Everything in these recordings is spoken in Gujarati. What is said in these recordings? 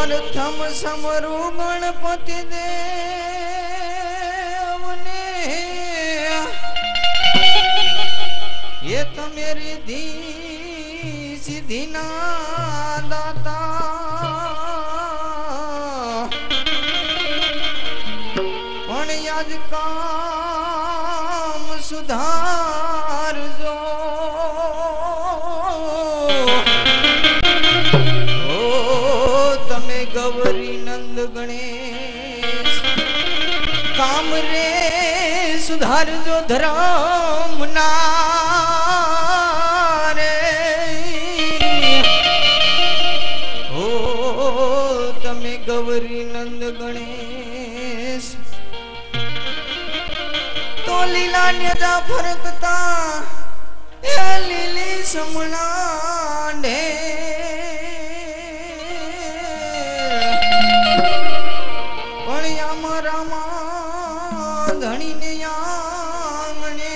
प्रथम समरू गणपति देव ने ये तो मेरी धी सिद्धि ना दाता કામ સુધારજો ઓ તમે ગૌરી નંદ ગણેશ કામ રે સુધારજો ધર્મ ના રે ઓ તમે ગૌરી નંદ ગણેશ તો લીલા નેજા ફરકતા એ લીલી સમણા ને પણ અમારામાં ધણીને આંગણે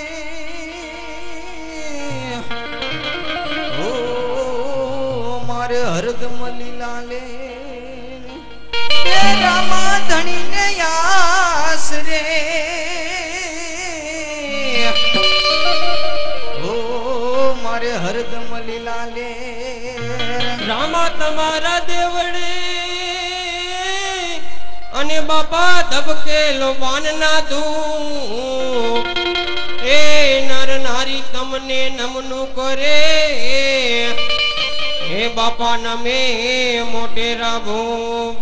ઓ મારે હરદમ લીલા લે રામા ધણીને યાસ રે ઓ મારે હરદમ લીલા લે રામા તમારા દેવડે અને બાપા ધબકેલો વાનના ધૂપ એ નર નારી તમને નમનું કરે હે બાપા નમે મોટેરા ભૂપ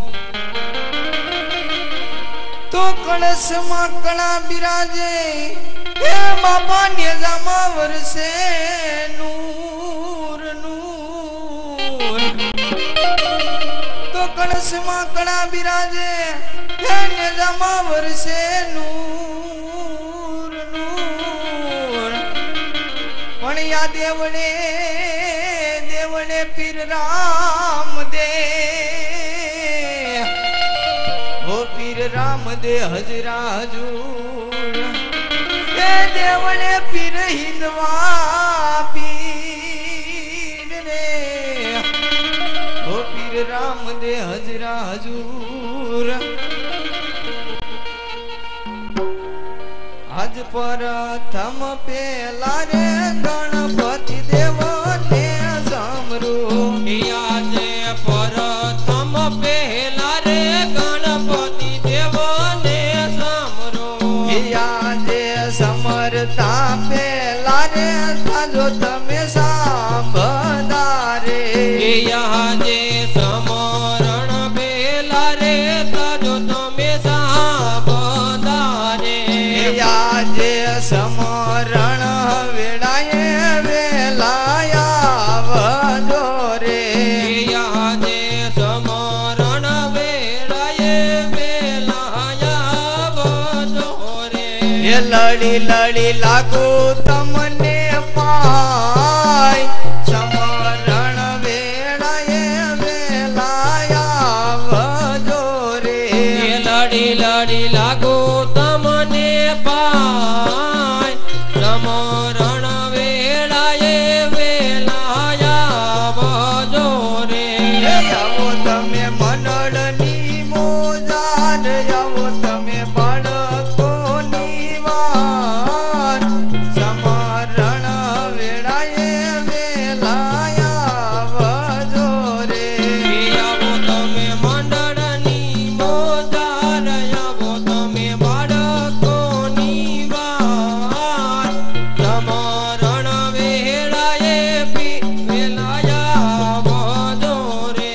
તો કળશમાં કણા બિરાજે હે બાપા નેજામાં વરસે નૂર નૂર તો કળશમાં કણા બિરાજે હે નેજામાં વરસે નૂર નૂર પણ યા દેવડે દેવડે પીર રામ દે ઓ પીર રામ દે હજરા હજૂર એ દેવળે પીર હિંદવા પીર રે ઓ પીર રામ દે હજરા હજૂર આજ પ્રથમ પેલા રે ગણપતિ દેવ ને સામરું આજે પ્રથમ પહેલા રે ગણપતિ દેવને સામરો આજે સમરતા પેલા રે થાજો તમે સાંભળા રે આજે સમરણ પહેલા રે તાજો તમે સાંભળા રે આજે સમરણ વેળાએ વેલાયા આવજો રે આજે સમરણ વેળાએ વેલાયા આવજો રે એ લડી લડી લાગુ તમને પાય સમરણ વેળાએ વેલાયા આવજો રે લડી લડી લાગો તમને પાય સમરણ વેળાએ વેલાયા આવજો રે આવો તમે મંડળની મોજાર આવો તમે બાળકોની વાર સમરણ વેળાએ વેલાયા આવજો રે આવો તમે મંડળની મોજાર આવો તમે બાળકોની વાર સમરણ વેળાએ વેલાયા આવજો રે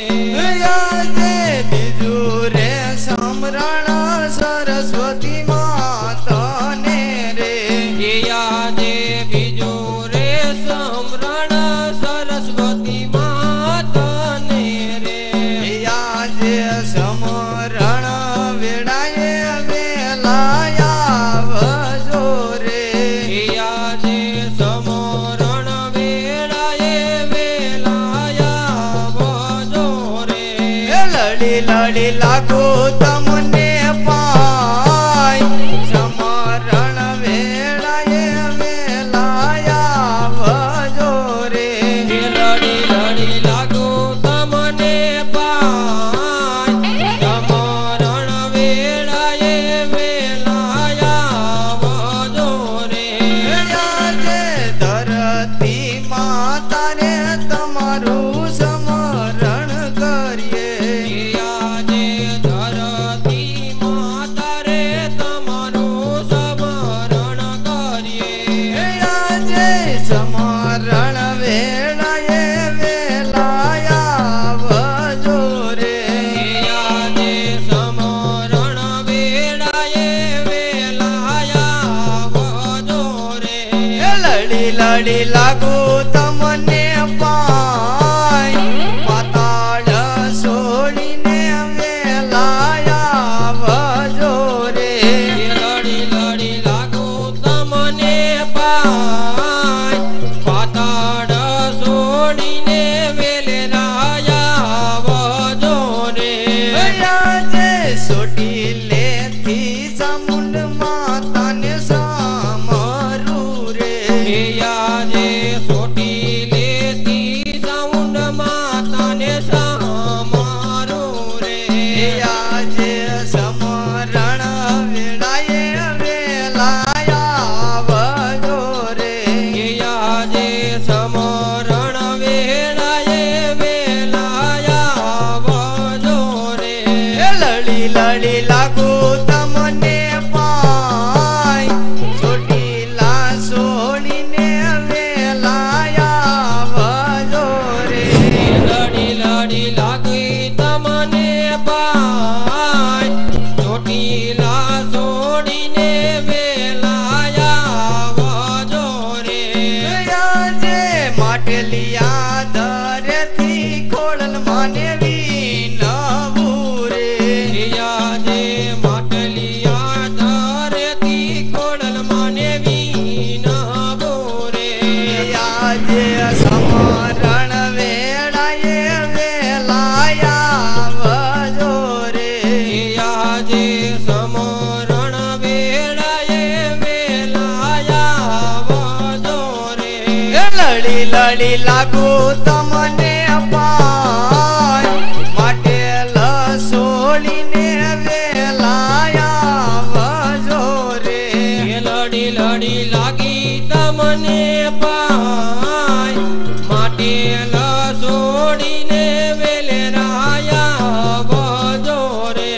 આજે બીજું રે સમરણ સરસ્વતી માતાને રે આજે બીજું રે સમરણ સરસ્વતી માતાને રે આજે સમરણ વેળાએ વેલાયા આવજો રે આજે સમરણ વેળાએ વેલાયા આવજો રે લડી લડી લાગુ તમને પાય સમરણ વેળાએ વેલાયા આવજો રે લડી લડી લાગો તમને પાય સમરણ વેળાએ વેલાયા આવજો રે આજે ધરતી માતા રે તમારું સમરણ કરીએ આજે ધરતી માતા છોડીને વેલાયા વજો રે લડી લડી લાગુ તમને પાય પાતાળ છોડીને વેલે રાયા વજો રે આજે સોટી લેથી ચામુંડ માતાને સામરું રે આજે સોટી લેતી ચામુંડ માતાને સામારું રે આજે સમરણ વેળાએ વેલાયા વજો રે આજે સમરણ વેળાએ વેલાયા વજો રે લડી લડી લાગુ તમને પાય ચોટીલા છોડીને વેલાયા વજો રે લડી લડી લાગી તમને પાય ચોટીલા છોડીને વેલાયા વજો રે આજે માટલિયા દરેથી ખોડલ માને વિનવું રે આજે માટલિયા ધરેથી ખોડલ મને વિનવો રે આજે સમરણ વેળાએ વેલાયા વજો રે આજે સમરણ વેળાએ વેલાયા વજો રે લડી લડી લાગુ તમને પાય માટે લસોડીને વેલાયા વજો રે લડી લડી લાગી તમને પાય માટે લસોડીને વેલે રાયા વજો રે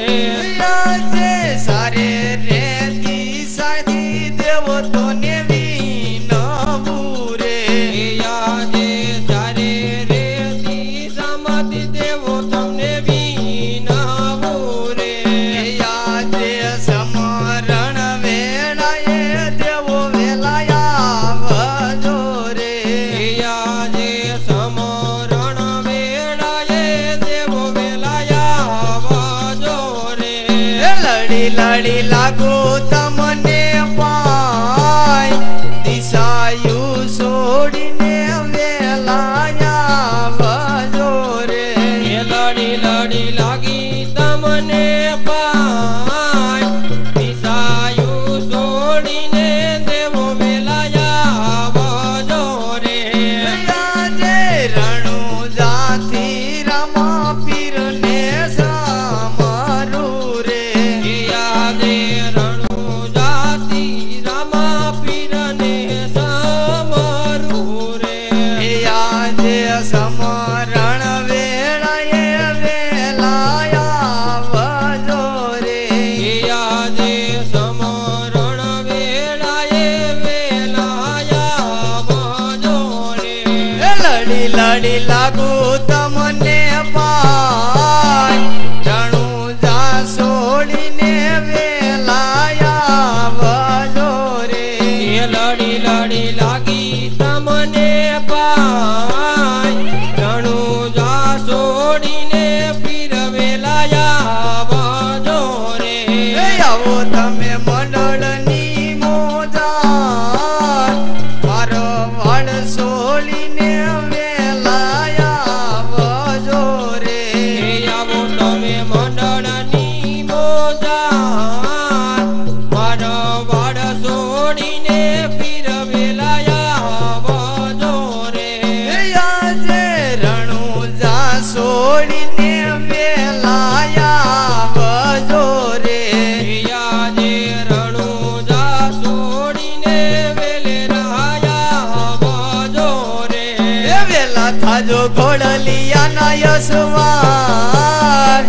આજે સારે રેતી સાધી દેવો તોને વિનવું રે આજે ચારે રેતી સમાધિ દેવો તમને વિનવો રે આજે સમરણ વેળાએ દેવો વેલાયા વજો રે આજે સમરણ વેળાએ દેવો વેલાયા વજો રે લડી લડી લાગુ તમને પાય દિશાયુ છોડીને વેલાયા વજો રે લડી લડી લાગી તમને પાય દિશાયુ છોડીને દેવો વેલાયા વજો રે આજે રણુજાથી રામા પીરને સામરું રે આજે રણુ જાતિ રામા પીરને સમરું રે આજે સમરણ વેળાએ વેલાયા વજો રે આજે સમરણ વેળાએ વેલાયા વજો રે લડી લડી લાગુ તમને પાય રણુજા છોડીને વેલાયા વજો રે લડી લડી લાગી તમને પાય રણુ જા છોડીને પીર વેલાયા વજો રે આવો તમે મંડળની મોજા મારો વાળ છોડીને વેલાયા વજો રે આવો તમે મંડળની મોજા મારા વાડ છોડીને પીર વેલાયા વજો રે આજે રણુજા છોડીને વેલાયા વજો રે આજે રણુ જા છોડીને વેલે રાયા વજો રે વેલા થાજો ઘોડલિયાના યશવાર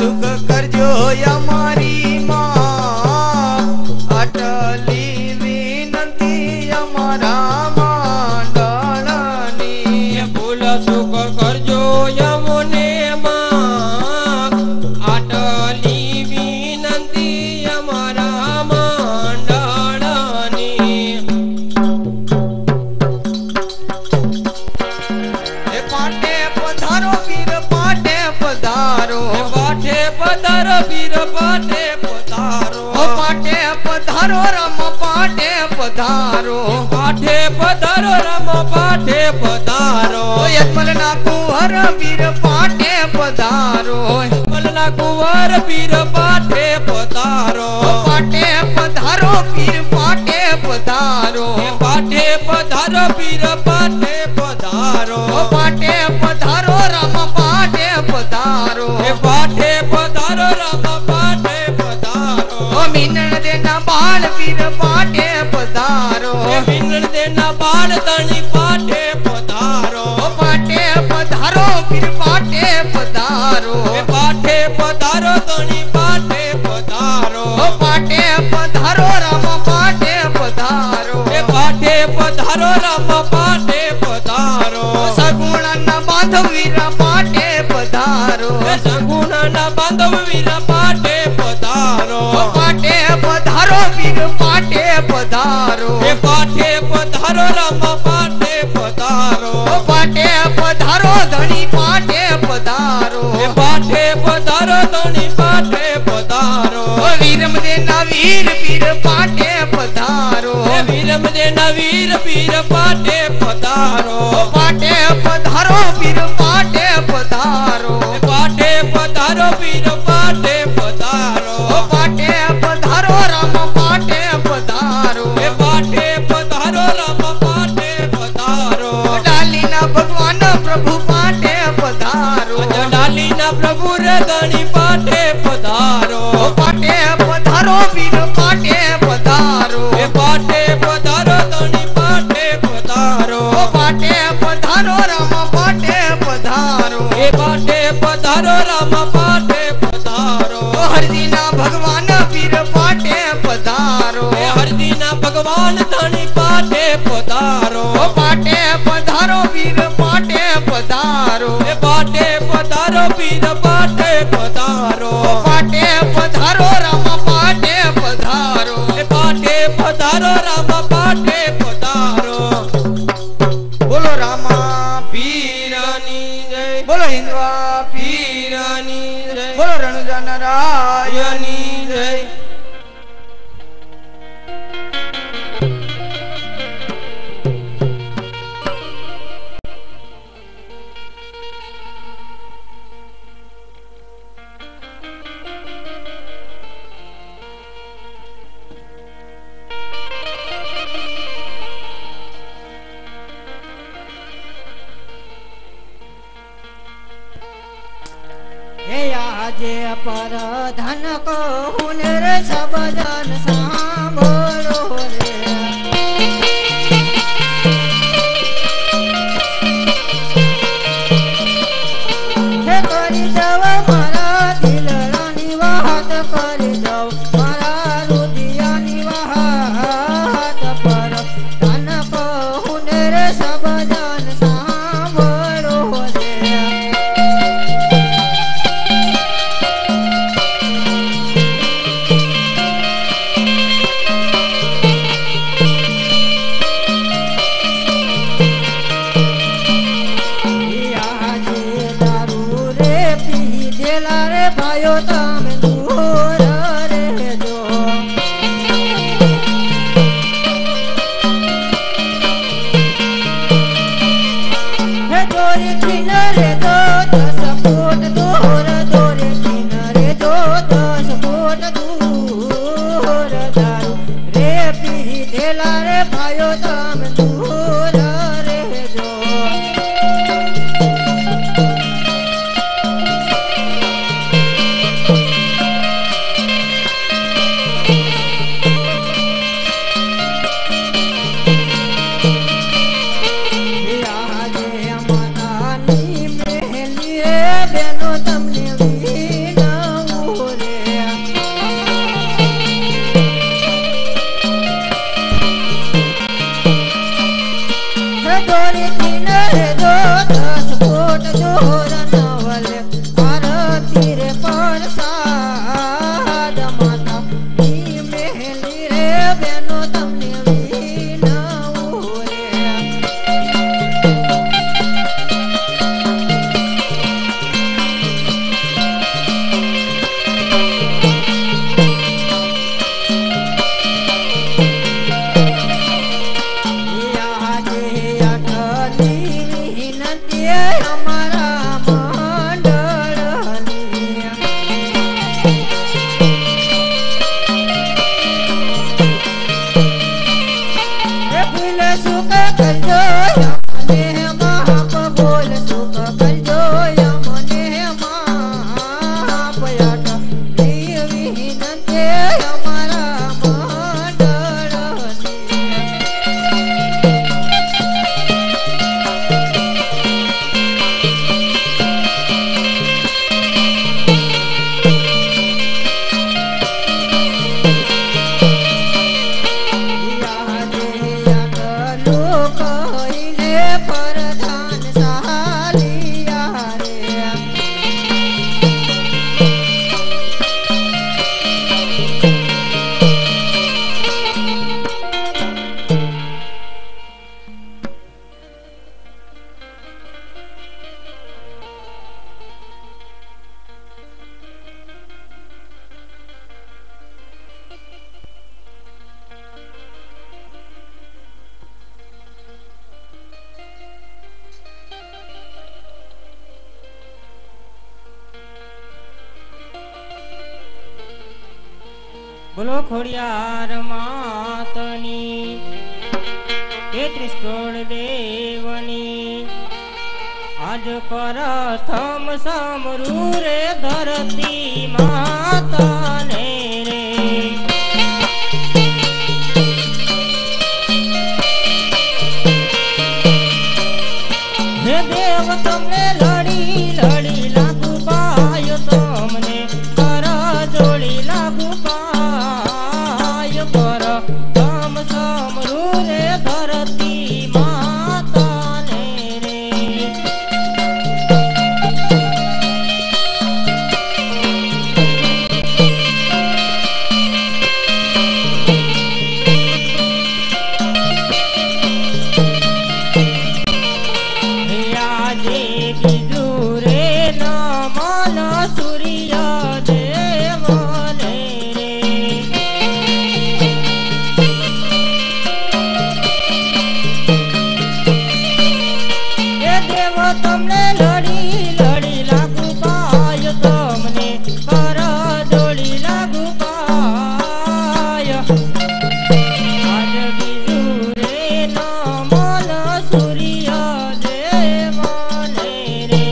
સુખ કરજો અમારી માં આટલી વિનંતી અમારા મંડળની ભૂલ સુખ કરજો યમોને માં આટલી વિનંતી અમારા મંડળની એ પાટે પધારો વીર પાટે પધારો પાઠે પધારો વીર પાઠે પધારો ઓ પાટે પધારો રમ પાટે પધારો પાઠે પધારો રમ પાઠે પધારો ઓ યજમલના કુંવર વીર પાટે પધારો મલના કુંવર વીર પાઠે પધારો ઓ પાટે પધારો વીર પાટે પધારો પાઠે પધારો વીર પાઠે પધારો ઓ પાટે પધારો રમ પાટે પધારો પાઠે પધારો રમ પાઠે પધારો ઓ મીનણ દેના બાળ વીર પાટે પધારો મિલન દેના બાળ તણી પાઠે પધારો ઓ પાટે પધારો વીર પાટે પધારો પાઠે પધારો તણી પાઠે પધારો ઓ પાટે પધારો રમ પાટે પધારો પાઠે પધારો રમ પાઠે પધારો સગુણના બાંધવ વીર પાટે પધારો સગુણના બાંધવ વીર પાઠે પધારો ઓ પાટે પધારો વીર પાટે પધારો પાઠે પધારો રમ પાઠે પધારો ઓ પાટે પધારો ધણી પાટે પધારો પાઠે પધારો તણી પાઠે પધારો ઓ વીરમ દેના વીર વીર પાટે પધારો વીરમ દેના વીર વીર પાઠે પધારો ઓ પાટે પધારો વીર પાટે પધારો પાઠે પધારો વીર પાઠે પધારો ઓ પાટે પધારો રમ પાટે પધારો પાઠે પધારો રમ પાઠે પધારો ડાલીના ભગવાન પ્રભુ પાટે પધારો ડાલીના પ્રભુ રગણી પાઠે પધારો ઓ પાટે પધારો વીર પાટે પધારો પાઠે પધારો તણી પાઠે પધારો ઓ પાટે પધારો રમ પાટે પધારો પાઠે પધારો રમ પાઠે પધારો ઓ હરજીના ભગવાન વીર પાટે પધારો હરદીના ભગવાન ધણી પાઠે પધારો ઓ પાટે પધારો વીર પાટે પધારો પાઠે પધારો વીર પાઠે પધારો ઓ પાટે પધારો રમ પાટે પધારો પાઠે પધારો રમ પાઠે પધારો બોલો રામા પીરની જય બોલો હિન્દવા પીરની જય બોલો રણુજા નારાયણ યની જય हे આજે પર ધન કહું રે સબ જન સાંભળો રે હે કરી દવ મારા દિલની વાત કરી દવ મારા રુદિયાની વાત પર ધન કહું રે સબ જન સાંભળો રે ભાઈઓ તમે દૂર રહેજો હે દોરી કિનારે તો 10 ફૂટ દૂર દોરી કિનારે તો 10 ફૂટ દૂર દારૂ રે પીધેલા રે ભાઈઓ તમે દૂર રહેજો તમને વિનવ બોલો ખોડિયાર માતની 33 કરોડ દેવની આજ પ્રથમ સમરૂ રે ધરતી માતાને રે હે દેવ તમને લડી લડી લાગુ પાયો તમને કર જોડી લાગુ પાય પર તમ સમરૂ રે ધરતી માતાને રે આજે કીધું રે નમન સૂર્ય દેવને રે એ દેવ તમને લડી લડી લાગુ પાય તમને કર જોડી લાગુ પાય આજ કીધું રે નમન સૂર્ય દેવને રે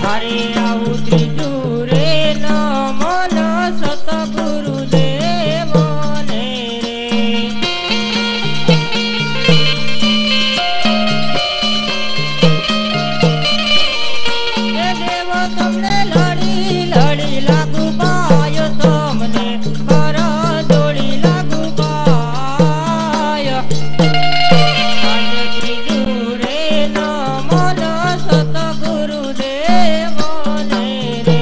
હરે આવું ત્રીજું રે નમન સતગુરુ દેવને રે એ દેવ તમને લડી લડી લાગુ પાય તમને કર જોડી લાગુ પાય આજ ત્રીજું રે નમન સતગુરુ દેવને રે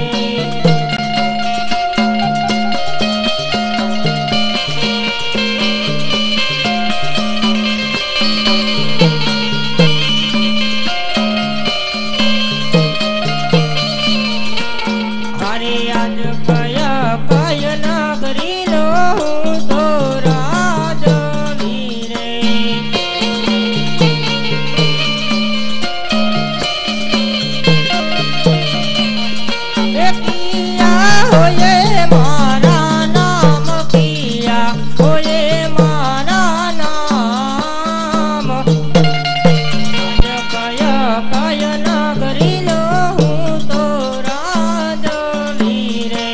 હરે આજ કયા કય નગરી નો હું તો રાજવી રે એ પિયા હોયે મારા નામ પિયા હોયે મારા નામ કયા કય નગરી નો હું તો રાજવી રે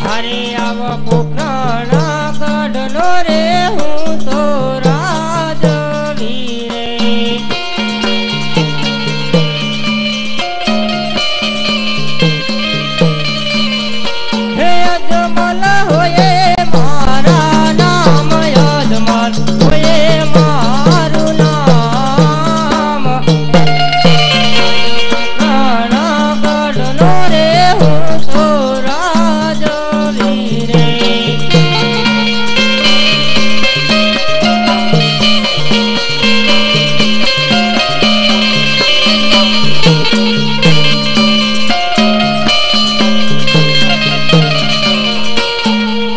હરે આવ પોખરણ ગઢનો રે હું તો રાજવી રે હે અજમલ હોયે મારા નામ અજમલ હોયે મારું નામ ગઢનો રે હું તો રાજવી રે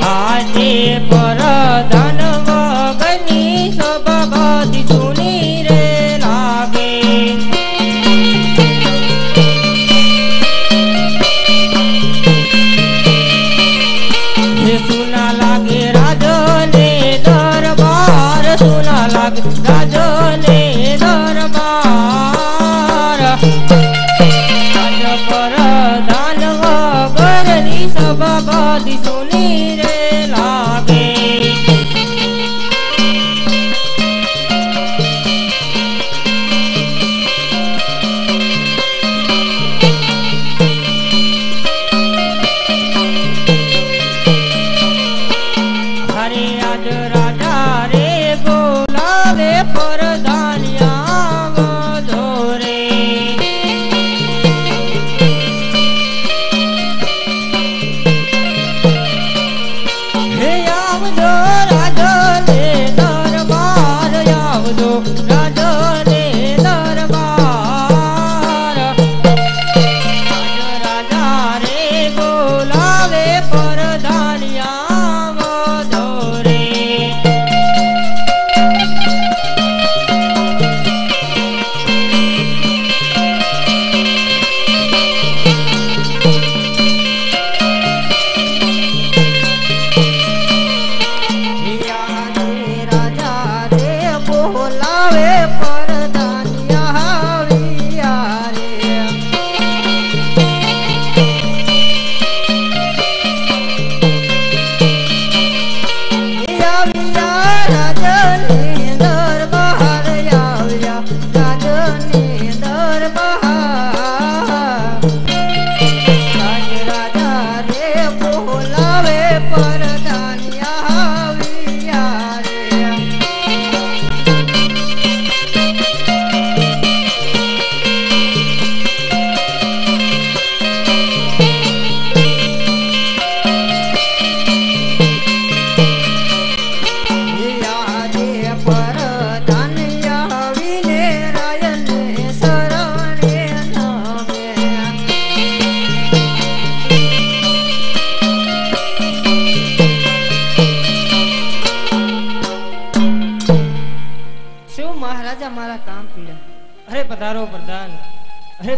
આજે પરધાન વગની સભા બધી જૂની રે લાગે હે સુના લાગે રાજને દરબાર સુના લાગે રાજને દરબાર આજ પરધાન વગરની સભા બધી જૂની રે લાગે હરે આજ રાજા રે બોલાવે પરધાનિયા વધો રે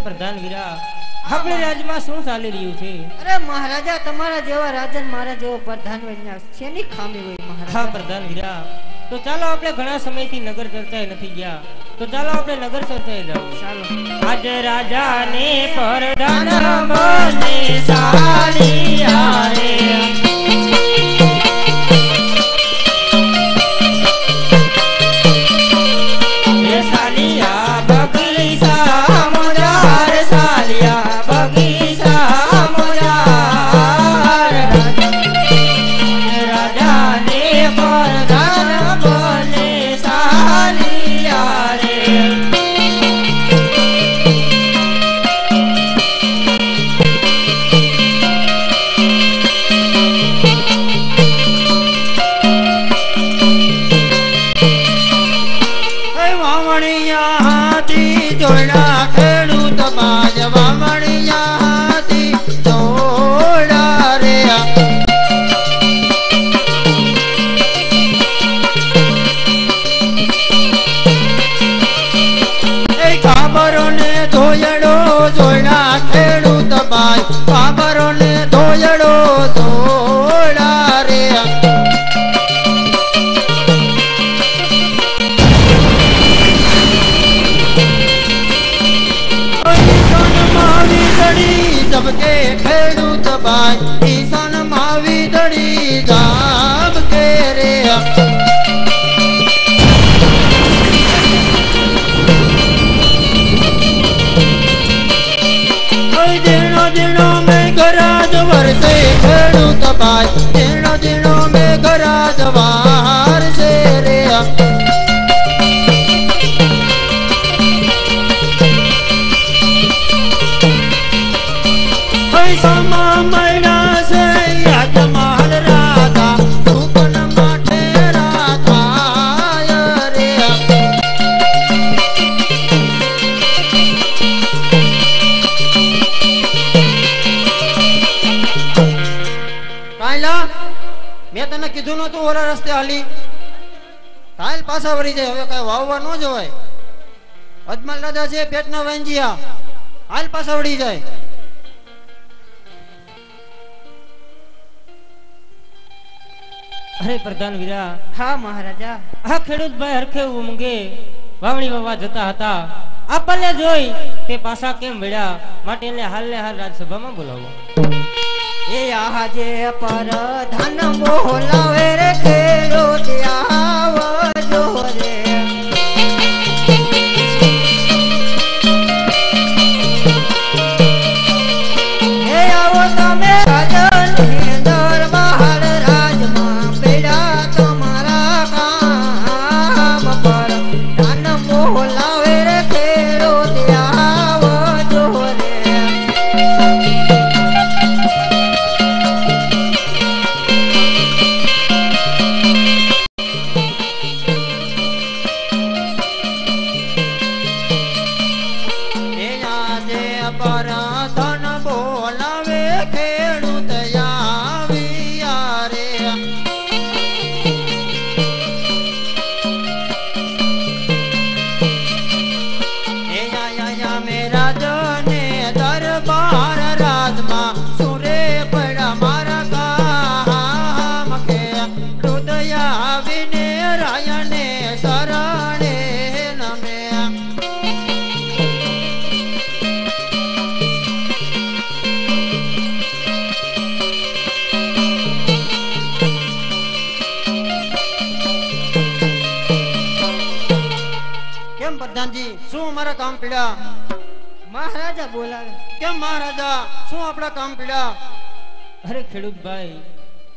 પ્રધાન વીરા આપણે રાજમાં શું ચાલી રહ્યું છે? અરે મહારાજા, તમારા જેવા રાજન મારા જેવો પ્રધાન બન્યા શેની ખામી હોય હા મહારાજા? પ્રધાન વીરા, તો ચાલો આપણે ઘણા સમયથી નગર ચર્ચાએ નથી ગયા, તો ચાલો આપણે નગર ચર્ચાએ જાવ. ચાલો. આજ રાજાને પ્રધાન બને સાલિયા રે, એ સાલિયા બગીચા મોજાર, સાલિયા બગીચા મોજાર, રાજાને પ્રધાન બને સાલિયા રે. વાવણિયા હાથી જોડા ખેડૂત બાજ, વાવણિયા હાથી જોડા રે. એ કાબરો ને ધોયડો જોડા ખેડૂત બાજ, કાબરો ને ધોયડો જોડા રે. જબકે ખેડૂત બાઈ, ઈશાન માવી દડી જાબ કે રે. જીણો જીણો મેં ગરાજ વરસે ખેડૂત બાઈ, જીણો જીણો મેં ગરાજ વારસે રે. સમા મૈણા છે યાદમાલ રાધા, સુકન માટે રાધાય રે. કાયલા મેં તને કીધું નતું ઓલા રસ્તે હાલી, કાલ પાછા વળી જાય. હવે કઈ વાવવા ન જવાય. અજમાલ દાદા છે પેટના વાંજિયા, હાલ પાછા વળી જાય. અરે પ્રધાન વીરા, હા મહારાજા. આ ખેડૂતભાઈ હરખે ઉમંગે વાવણી વાવવા જતા હતા, આપણને જોઈ તે પાછા કેમ વળ્યા, માટે એને હાલને હાલ રાજસભામાં બોલાવો. એ આજે પ્રધાન બોલાવે રે ખેડૂત આવજો રે. એ આવો તમે રાજની દરબાર, રાજમાં પેડા તમારા કામ પર. ધન બોલાવે રે ખેડૂત આવજો રે. ધન બોલાવે ખેડૂત આવ્યા રે. મેરા જને દરબાર રાજમાં સુરે પડા મારા કામ કે. હૃદય આવીને રાયને શરણે નમે. કેમ પ્રધાનજી, શું અમારા કામ પીડ્યા? મહારાજા બોલાવે. કેમ મહારાજા, શું આપણા કામ પીડ્યા? અરે ખેડૂતભાઈ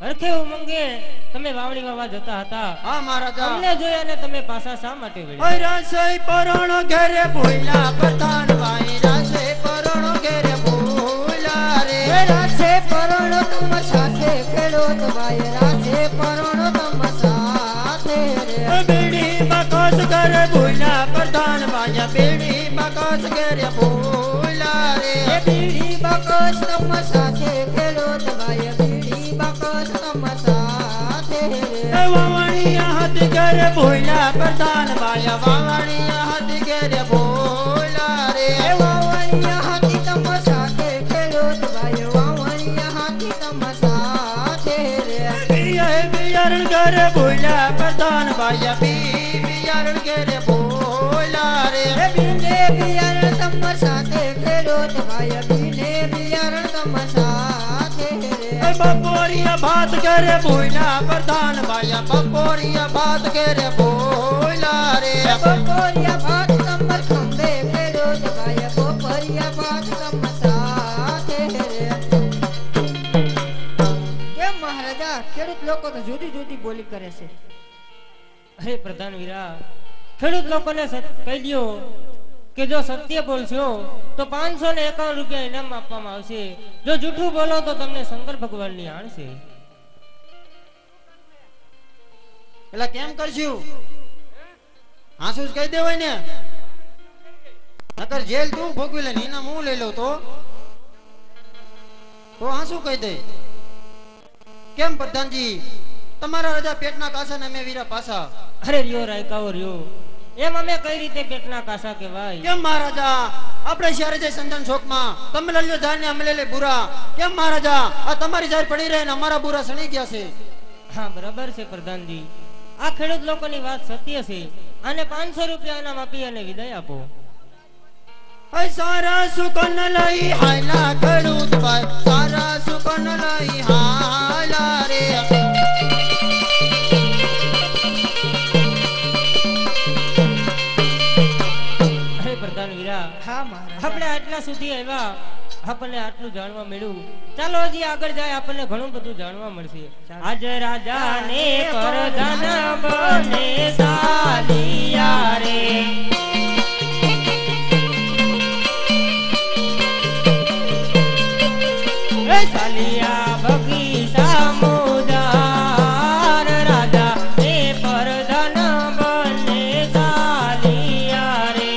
હરખે ઉમંગે તમે વાવણી વાવવા જતા હતા, હા મહારાજા. અમને જોયા ને તમે પાછા શા માટે વળ્યા? ઓય રાસે પરોણો ઘેરે ભૂલ્યા પ્રધાન ભાઈ, રાસે પરોણો ઘેરે ભૂલ્યા રે. રાસે પરોણો તમ સાથે ખેડૂત ભાઈ, રાસે પરોણો તમ સાથે રે. બેડી બકસ ઘરે ભૂલ્યા પ્રધાન ભાઈ, બેડી બકસ ઘેરે ભૂલ્યા રે. બીડી બકસ તમ સાથે ખેડૂત ભાઈ, બીડી બકસ તમ સાથે રે. વાવણિયા હાથ ઘરે ભૂલ્યા પ્રધાન ભાઈ, વાવણિયા હાથ ઘેરે ભૂલ્યા રે. વાવણિયા બિયારણ તમાર સાથે ખેડૂત ભાઈ બીને બિયારણ તમાર સાથે રે બપોરિયા ભાત કરે બોયલા પ્રધાન ભાઈ બપોરિયા ભાત કરે બોયલા રે બપોરિયા ભાત તમાર ખંભે ખેડૂત ભાઈ બપોરિયા ભાત તમાર સાથે રે કેમ મહારાજા ખેડૂત લોકો તો જુદી જુદી બોલી કરે છે અરે પ્રધાન વીરા ખેડૂત લોકોને કહી દો કે જો સત્ય બોલશો તો 551 રૂપિયા ઇનામ આપવામાં આવશે, જો જૂઠું બોલો તો તમને શંકર ભગવાનની આણશે. એટલે કેમ કરશું? હાસુ જ કહી દેવાય ને, નકર જેલ તું ભોગવી લે, ઇનામ હું લઈ લઉં તો હાસુ કહી દે. કેમ પ્રધાનજી તમારા રાજા પેટના કાસા ને અમે વીરા પાસા? અરે રહ્યો રાયકાઓ રહ્યો, એમ અમે કઈ રીતે પેટના કાસા કહેવાય? કેમ મહારાજા આપણે શહેરે જઈ સંજન શોકમાં તમે લલ્યો જાન ને અમે લે બુરા? કેમ મહારાજા આ તમારી જાર પડી રહે ને અમારા બુરા સણી ગયા છે? હા બરાબર છે પ્રધાનજી, આ ખેડૂત લોકોની વાત સત્ય છે. આને 500 રૂપિયા ઇનામ આપી અને વિદાય આપો. સારા સુકન લઈ હાલા ખેડૂત ભાઈ, સારા સુકન લઈ હાલા રે પ્રધાન વીરા, હા મહારાજ આપણે આટલા સુધી આવ્યા, આપણને આટલું જાણવા મળ્યું. ચાલો હજી આગળ જાય, આપણને ઘણું બધું જાણવા મળશે. આજ રાજાને પરધાન બને સાલિયા રે સાલિયા બગીચા મોદાર રાજા ને પરધાન બને સાલિયા રે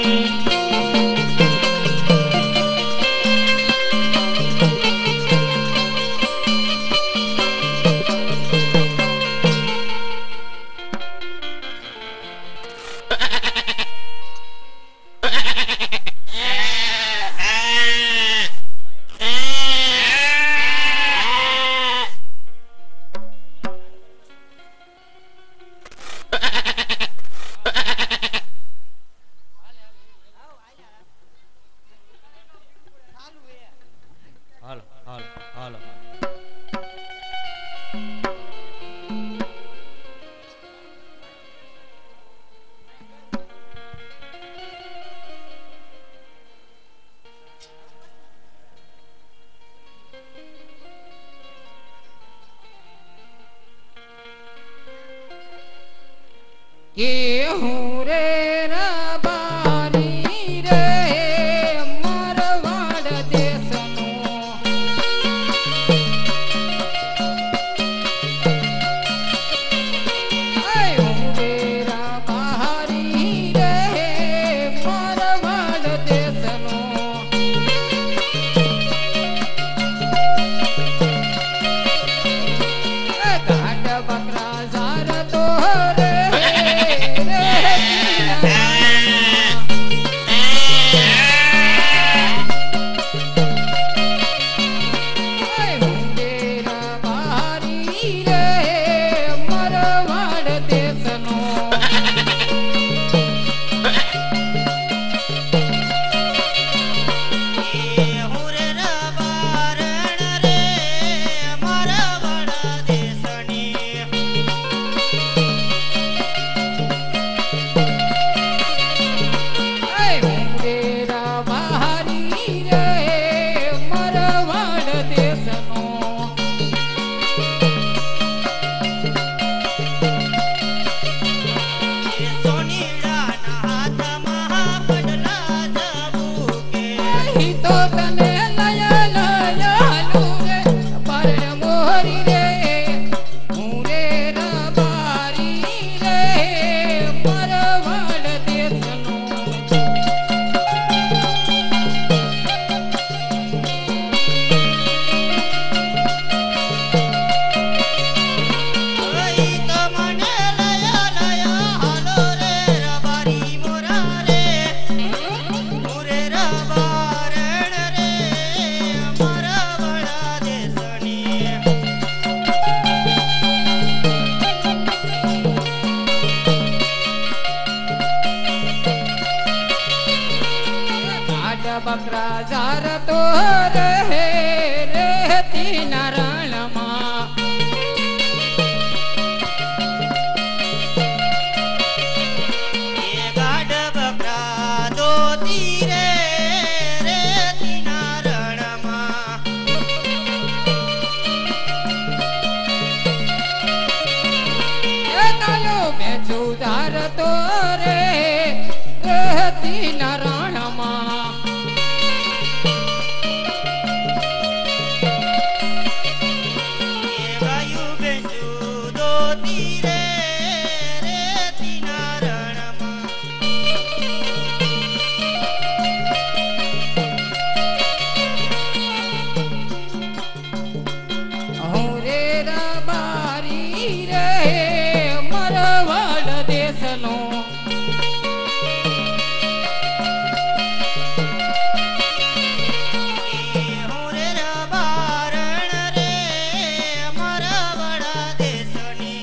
હું રે રબારી રે મારવાડ દેશનો હું રે રબારી રે મારવાડ દેશનો ઘાટ બકરા ઝાર તો રે રે રેતી ના રણમાં ગાઢ બકરા દોતી રે રેતીના રણમાં એ ગાયો બેચું ધારતો રે રેતી ના રણમાં ગાયું બેસું દોતી રે રેતીના રણમાં હું રે રબારી રે મરવાડ દેશનો હું રે રબારણ રે અમારા વડા દેશની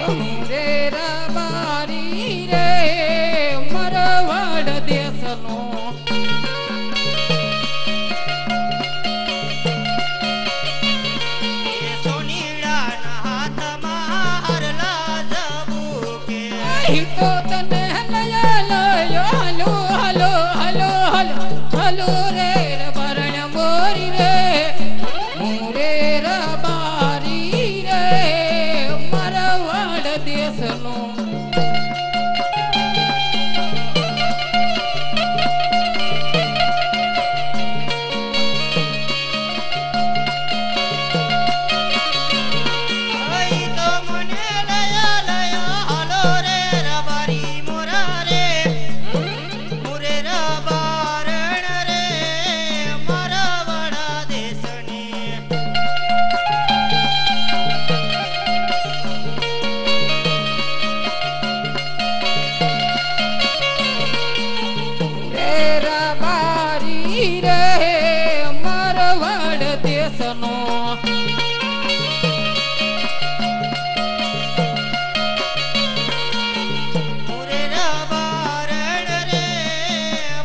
હું રે રબારી રે મરવાડ દેશનો સોનીડાના હાથમાં હરલા જબુકે અહીં તો તને લયો hello hello hello hello hello રે રબારણ મોરી રે હું રે રબારી રે મરવાડ દેશનો અહીં તો મને લયા હલો રે રબારી મોરા રે મુરે રબારણ રે મારા વડા દેશની રે રબારી રે મરવાડ દેશનો મુરે રબારણ રે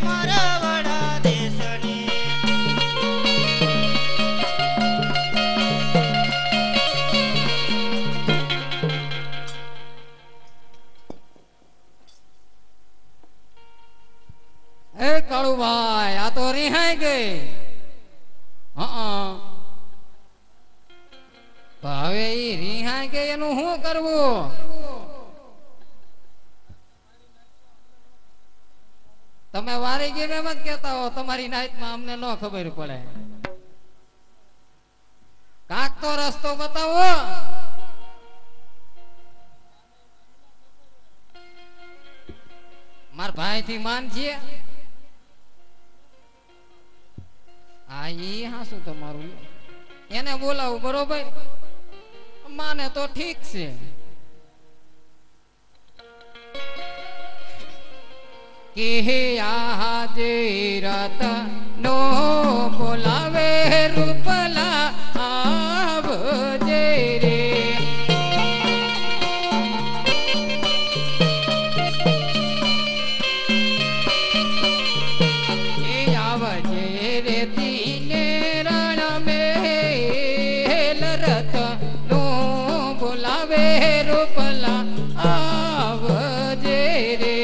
મારા વડા દેશની એ કાળુભાઈ આ તો રિહાઈ ગઈ હા હવે ઈ રિહાઈ ગઈ એનું શું કરવું તમે વારી ગઈ એમ જ કેતા હો તમારી નાઈટમાં અમને ન ખબર પડે કાક તો રસ્તો બતાવો માર ભાઈ થી માન છે આ ઈ હાસું તમારું એને બોલાવું બરોબર માને તો ઠીક છે કે આજે રાત નો બોલાવે રૂપલા આવજે રે એ આવજે રે તીને રણ મેલ રત નો બોલાવે રૂપલા આવજે રે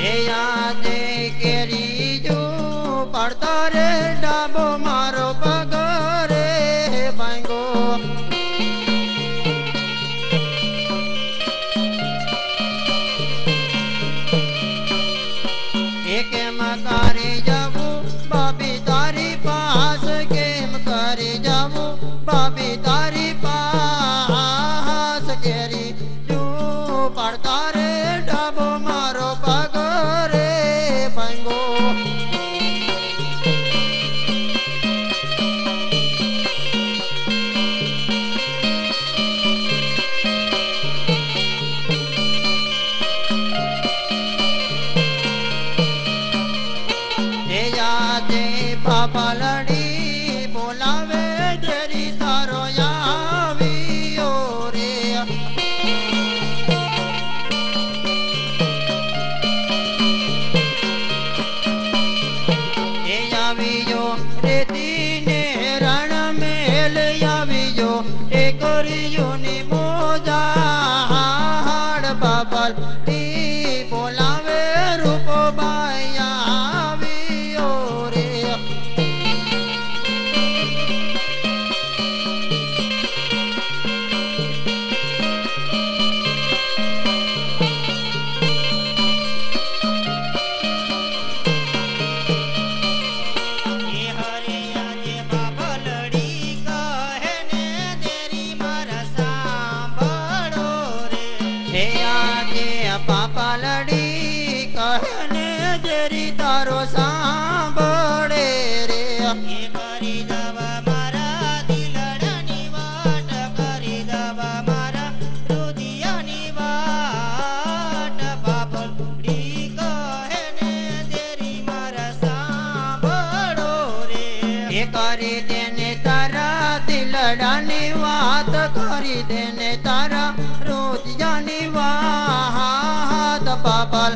એ આજે કેરી જો પડતા રે ડાબો મારો પગ રે ભાંગો કેમ કરી જવું બાબી તારી પાસ કેમ કરી જવું બાબી તારી પાસ કેરી તું પડતા રે ડાબો મારો પગ રે ભાંગો બાપા લડી બોલાવે તેરી તારો આવ્યો રે એ આવ્યો રેતી ને રણ મેલ આવ્યો એ કર્યો ની મોજા હાડ બાપા બોલાવે રૂપ બાયા પાપા લડી કહને જેરી તારો સાંભળે રે એ કરી દવા મારા દિલડાની વાટ કરી દવા મારા રુદિયાની વાટ પાપા લડી કહને જેરી મારા સાંભળો રે એ કરી દેને તારા દિલડાની વાત કરી દેને તારા રુદિયાની વાત પાપલ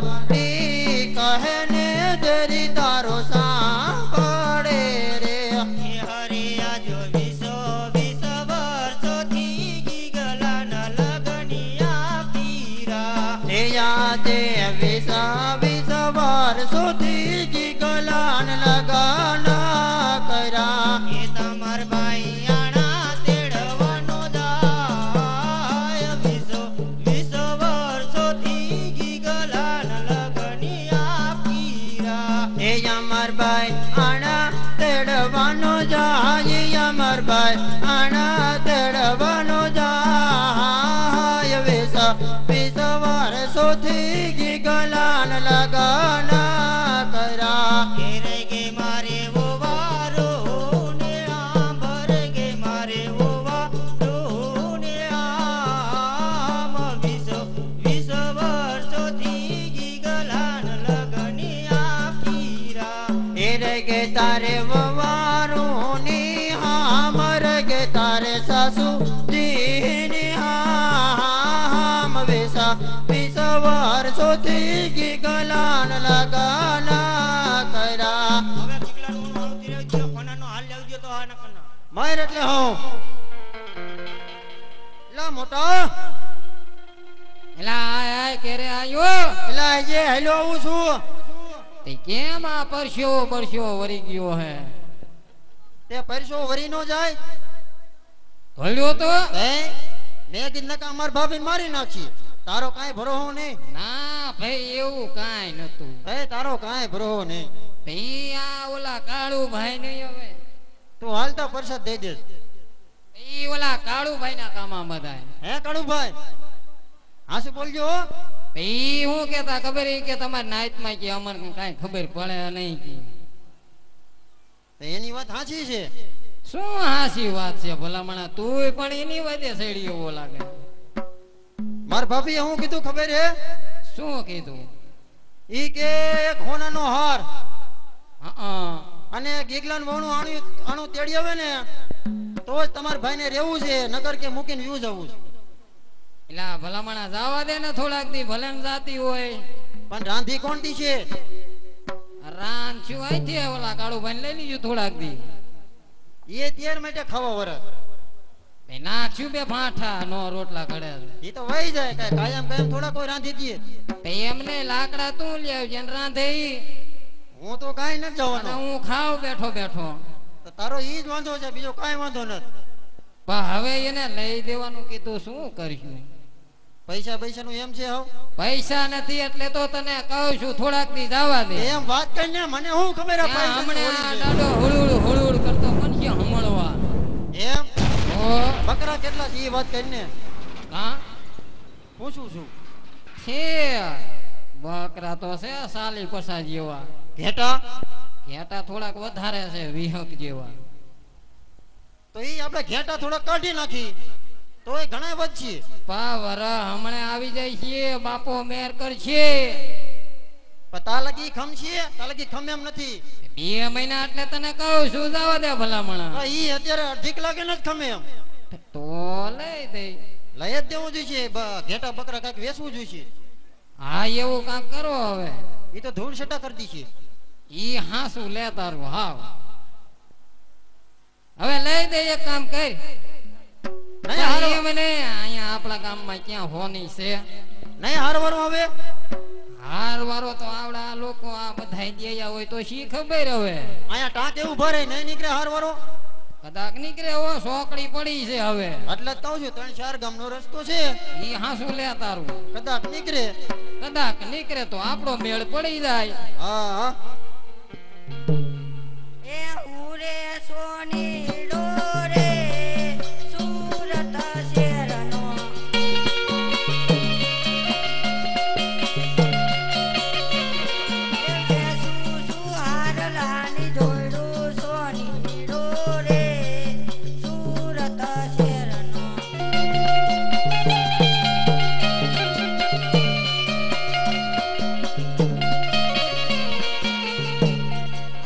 કહને દેરી તારો સાંભળે રે હરિયા જો વિસો વર્ષોથી ગીગલા ન લગનિયા પીરા તે યાદે વિસ વર્ષોથી ગીગલા ન લગના કર્યા એ તમાર ભાઈ ભાઈ આણા તેડવાનો જાય અમર ભાઈ આણા તેડવાનો જાય વિસ વર્ષોથી ગીગલાન લગના કર્યા ઘેરે ગે મારે વો વારો ને આંબર ગે મારે વો વારો ને આમ વિસ વર્ષોથી ગીગલાન કે તારે વવારું ની હામર કે તારે સાસુ ની હામ વેસા 20 વર્ષોથી ગીગલાન લગના કર્યા હવે ગીગલાન આવતી રહ્યો ફોનાનો હાલ લેવજો તો આ ન કરના માર એટલે હું લા મોટા એલા આય કેરે આયો એલા જે હેલો આવું છું તે કેમ આ પરસ્યો વરી ગયો હે તે પરસો વરી નો જાય ધોળ્યો તો મેં કીધું નકા અમાર ભાભી મારી નાખી તારો કાંઈ ભરોહો નહીં ના ભાઈ એવું કાંઈ નતું તારો કાંઈ ભરોહો નહીં તે આ ઓલા કાળુ ભાઈ નહીં હવે તું હાલતા પ્રસાદ દઈ દે ઈ ઓલા કાળુ ભાઈ ના કામમાં બધાય હે કાળુ ભાઈ હાસુ બોલજો ઈ હું કેતા ખબર ઈ કે તમારી નાઈટ માં કે અમને કાંઈ ખબર પડે નહીં કે એની વાત સાચી છે શું હાસી વાત છે ભલામણા તું પણ એની વાદે સડી એવો લાગે માર ભાભીએ હું કીધું ખબર હે શું કીધું ઈ કે એક હોનાનો હાર અને ગીગલાન વણું આણું તેડી આવે ને તો જ તમારા ભાઈને રહેવું છે નકર કે મૂકીને વ્યૂ જવું છે એલા ભલામણા જવા દે ને થોડાક દી ભલે જાતી હોય પણ રાંધી કોણ દી છે રાન શું આઈ છે ઓલા કાળુ ભાઈ લઈ લીધું થોડાક દી એ ત્યાર માટે ખાવા વરસ નાખ્યું બે ભાઠા નો રોટલા ઘડે ઈ તો વહી જાય કાંઈ કાયમ કાયમ થોડા કોઈ રાંધી દે. તે એમને લાકડા તું લઈ આવજે ને રાંધે ઈ. હું તો કાંઈ નથી અને જવાનો. હું ખાવ બેઠો બેઠો. તો તારો ઈ જ વાંધો છે, બીજો કાંઈ વાંધો નથી. પણ હવે એને લઈ દેવાનું કીધું, શું કરશું? પૈસા પૈસાનું એમ છે હવ. પૈસા નથી એટલે તો તને કહું છું થોડાક દી જવા દે. એમ વાત કરીને મને શું ખબર આ ત્યાં પૈસાની હમણે ઓળી આ છે. દાડો હુળુડ હુળુડ કરતો પણ છે હમણવા. એમ ઓ બકરા કેટલા છે એ વાત કરીને હા પૂછું છું. છે બકરા તો છે 40-50 જેવા. ઘેટા ઘેટા થોડાક વધારે છે 20 જેવા. તો ઈ આપણે ઘેટા થોડા કાઢી નાખી તોય ઘણા વધશે. પાવર હમણે આવી જાય છે, બાપો મેર કરશે. પણ તા લગી ખમ છે, તા લગી ખમ એમ નથી. 2 મહિના એટલે તને કહું છું જવા દે ભલામણા. પણ ઈ અત્યારે અઢીક લાગે ને જ ખમે એમ. તો લઈ દે. લઈ જ દેવું જોઈએ. ઘેટા બકરા કાંઈક વેચવું જોઈએ. હા એવું કાંક કરો હવે. ઈ તો ધૂળ છટા કરી દી છે. ઈ હાસુ લે તારું હાવ. હવે લઈ દે એક કામ કર. નહીં હારો મને અહીંયા આપણા ગામમાં ક્યાં હોની છે? નહીં હારવાનું હવે. હાર વારો તો આવડા લોકો આ બધાય દેયા હોય તો શી ખબર હવે. અહીંયા ટાંક એવું ભરે નહીં નીકળે હારવારો. કદાચ નીકળે હો સોકડી પડી છે હવે. એટલે જ કહું છું 3-4 ગામનો રસ્તો છે. ઈ હાસુ લે તારું. કદાચ નીકળે. કદાચ નીકળે તો આપણો મેળ પડી જાય. હા હા એ ઉરે સોની ડોરે સુરત શેરનો એ સુહાર લાની જોડું સોની ડોરે સુરત શેરનો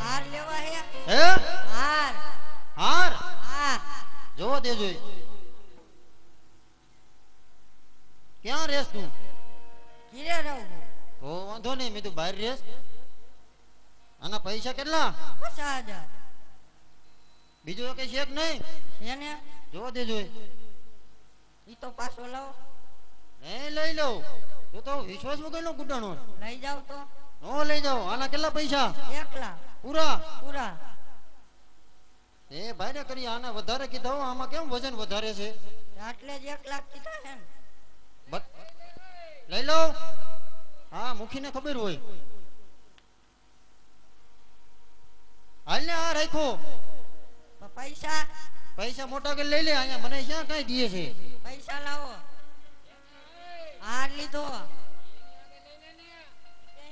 હાર લેવા હે હે હાર હાર હા જોવો દેજો. ક્યાં રેસ તું? ઘીરે રહું તો વાંધો નહીં, મેં તું બહાર રેસ. આના પૈસા કેટલા? 50,000 બીજું કઈ શેક નહીં. એને જોવો દેજો. ઈ તો પાછો લાવો નહીં લઈ લઉં. તું તો વિશ્વાસ વગરનો ગુડાણો. લઈ જાવ તો નો લઈ જાઓ. આના કેટલા પૈસા? એકલા પૂરા. પૂરા એ ભાઈ ને કરી આના વધારે કીધા હો. આમાં કેમ વજન વધારે છે? એટલે જ 1 લાખ કીધા છે ને લઈ લો. હા મુખીને ખબર હોય. હાલ ને આ રાખો. પણ પૈસા પૈસા મોટા કે લઈ લે. અહીંયા મને ક્યાં કઈ દીએ છે. પૈસા લાવો હાર લીધો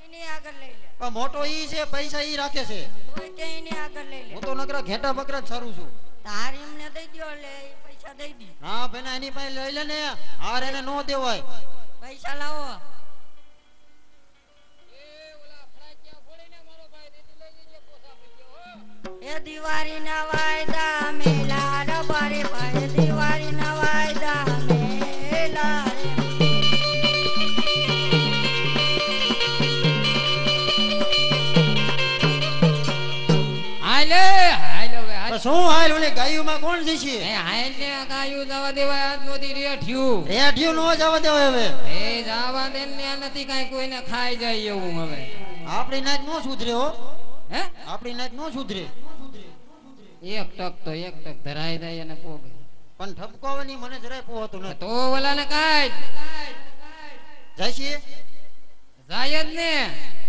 એની આગળ લઈ લે પણ મોટો ઈ છે, પૈસા ઈ રાખે છે. તોય કે એની આગળ લઈ લે હું તો નકરા ઘેટા બકરા જ સારું છું. તાર એમને દઈ દ્યો એટલે ઈ પૈસા દઈ દી હા બેના એની પાસે લઈ લે ને. હાર એને નો દેવાય. પૈસા લાવો એ દિવાળી ના વાયદા મેલા રબારી ભાઈ દિવાળી ના વાયદા મેલા રે હાલે હાલ હવે હાલ. પણ શું હાલ ઓલી ગાયુમાં કોણ જશે? એ હાલ ને ગાયું જવા દેવાય આજ નોતી રેઠ્યું. રેઠિયું નો જવા દેવાય હવે. એ જવા દે ને નથી કાંઈ કોઈને ખાઈ જાય એવું હવે. આપણી નાચ નો સુધરે હો. હે આપણી નાચ નો સુધરે. એક ટક તો એક ટક ધરાઈ જાય અને પોગે. પણ ઠપકાવાની મને જરાય પોહાતું નથી. તો ઓલાને કાઢ જાય છે જાય જ ને.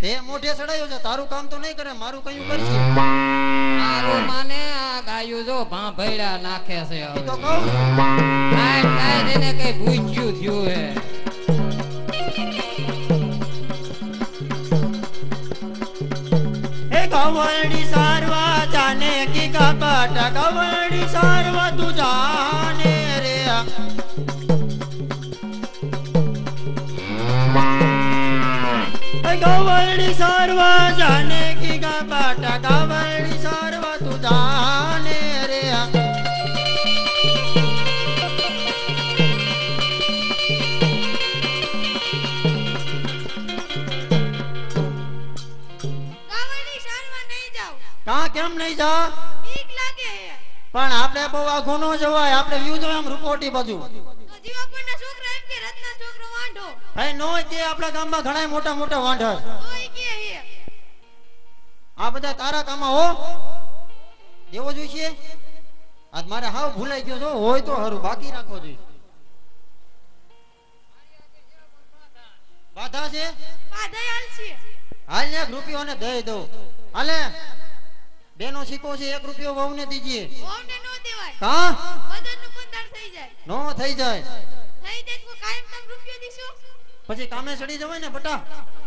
તે મોઢે ચડાયો છે. તારું કામ તો નહીં કરે, મારું કયું કરશે. તારું માને આ ગાયું જો ભાંભળ્યા નાખે છે ઈ હવે. તો કહું. કાઢ કાઢ એને કઈ ભૂખ્યું થયું હે. એ ગવરડી સારવા જાને કી કપટ ગવરડી સારવા તું જાને રે. ગવરડી સારવા જાને કી કપટ ગવરડી સારવા તું જાને રે. ગાવાની શાનમાં નહીં જાવ કા કેમ નહીં જા? બીક લાગે હે પણ આપણે બહુ આઘું ન જવાય, આપણે વ્યૂ જોઈએ આમ રૂપોટી બાજુ. તો જીવાપણના છોકરા એમ કે રત્ના છોકરો વાંઢો. ભાઈ નો કે આપણા ગામમાં ઘણા મોટા મોટા વાંઢા છે. તોય કે હે. આ બધા તારા કામમાં હો દેવો જોઈએ. આજ મારે હાવ ભૂલાઈ ગયો છો, હોય તો હારું, બાકી રાખવો જોઈએ. બાધા છે બાધાય હાલ છે. હાલ ને 1 રૂપિયો ને દઈ દઉં. હાલે બેનો સિક્કો છે, 1 રૂપિયો વહુને દીજીએ. વહુને નો દેવાય. કા બધાનું બંધાર થઈ જાય. નો થઈ જાય થઈ જાય તો કાયમ તમ રૂપિયો દીશો. પછી કામે ચડી જવાય ને બટા.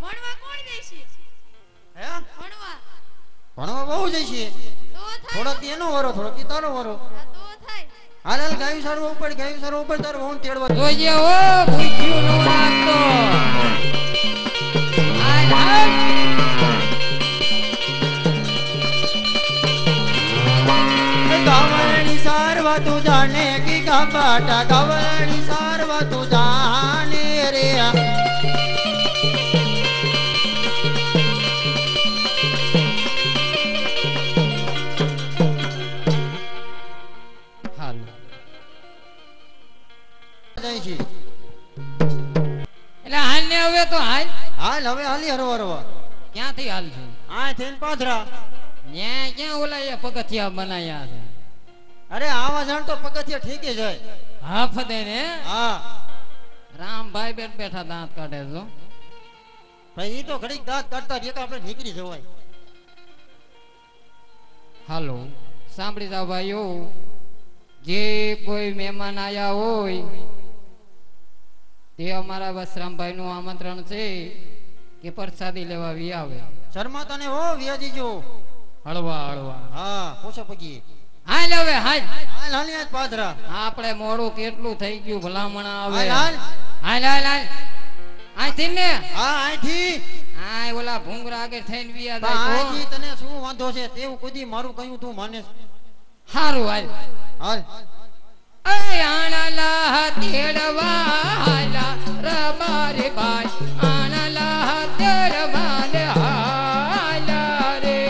ભણવા કોણ દેશે? હે ભણવા ભણવા બહુ જઈ છે. તો થાય. થોડોક એનો વરો, થોડોક ઈ તારો વરો. હા, તો થાય. હાલ હાલ ગાયું સારું ઉપર, ગાયું સારું ઉપર, તારો વહુને તેડવા દે. જોઈએ ઓ ભૂખ્યું નો રાખતો. હાલ હાલ. ગાવણી સારવા તું જાણે કી ગાબાટા, ગાવણી સારવા તું જાણે રે. હાલ. જાય છે. એટલે હાલ ને હવે તો હાલ. હાલ હવે હાલી હરવા હરવા. ક્યાંથી હાલ છું? આ થઈને પાથરા. ન્યા ક્યાં ઓલા એ પગથિયા બનાયા છે? અરે આવા જાણ તો પગથિયા ઠીકે જાય. હાફ દે ને. હા રામભાઈ બેઠ બેઠા દાંત કાઢે છો. ભાઈ ઈ તો ઘડીક દાંત કાઢતા એક આપણે નીકળી જવાય. હાલો સાંભળી જાઓ ભાઈઓ, જે કોઈ મહેમાન આયા હોય તે અમારા વસરામભાઈ નું આમંત્રણ છે કે પ્રસાદી લેવા વી આવે. શર્મા તને હો વ્યાજી જો. હળવા હળવા. હા પૂછો પગી. હાલ હવે હાલ. હાલ હાલી આજ પાથરા. આપણે મોડું કેટલું થઈ ગયું, ભલામણ આવે. હાલ હાલ. હાલ હાલ હાલ. અહીંથી ને હા અહીંથી. આ ઓલા ભૂંગરા આગળ થઈને વિયા બા જાય તો અહીંથી તને શું વાંધો છે? તેવું કુદી મારું કહ્યું તું માને. હારું હાલ. હાલ આણલા તેડવા હાલા રબારે ભાઈ, આણલા તેડવા લે હાલા રે.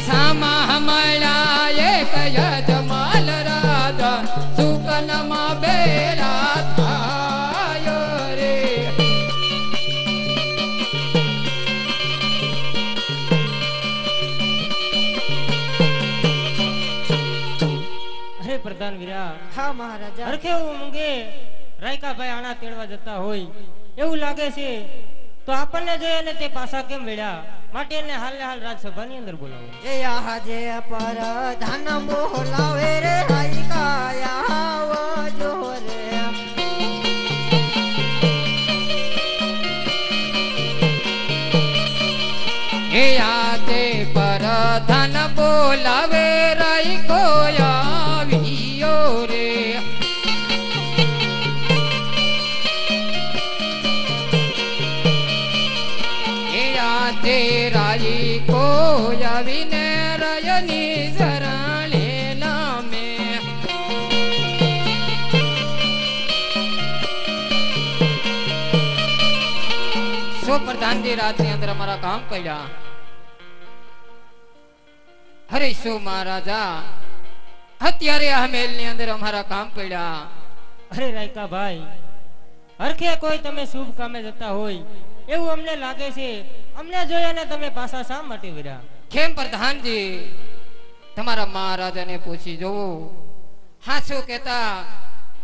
સામા મળ્યા એક યજમાલ રાધા, સુકનમાં બેરા થાયો રે. અરે પ્રધાન વીરા, હા મહારાજા. હરખે એવું મૂંગે રાયકાભાઈ આણા તેડવા જતા હોય એવું લાગે છે, તો આપણને જોઈએ ને તે પાછા કેમ વેળ્યા? માટે એને હાલ ને હાલ રાજસભાની અંદર બોલાવો. એ આજે પર ધન બોલાવે રે હાઈકાયા જો રે. હે આતે પર ધન બોલાવે રાઈ કોયાવિયો રે. હે આતે રાઈ કોયાવિને રયની શરણે નામે. સો પ્રધાનજી રાતની અંદર અમારા કામ પડ્યા. હરીશો મહારાજા અત્યારે આ મહેલ ની અંદર અમારા કામ પડ્યા. અરે રાયકાભાઈ, હરખે કોઈ તમે શુભ કામે જતા હોય એવું અમને લાગે છે. અમને જોયા ને તમે પાછા શા માટે વેળ્યા? કેમ પ્રધાનજી, તમારા મહારાજાને પૂછી જોવો. હાસું કેતા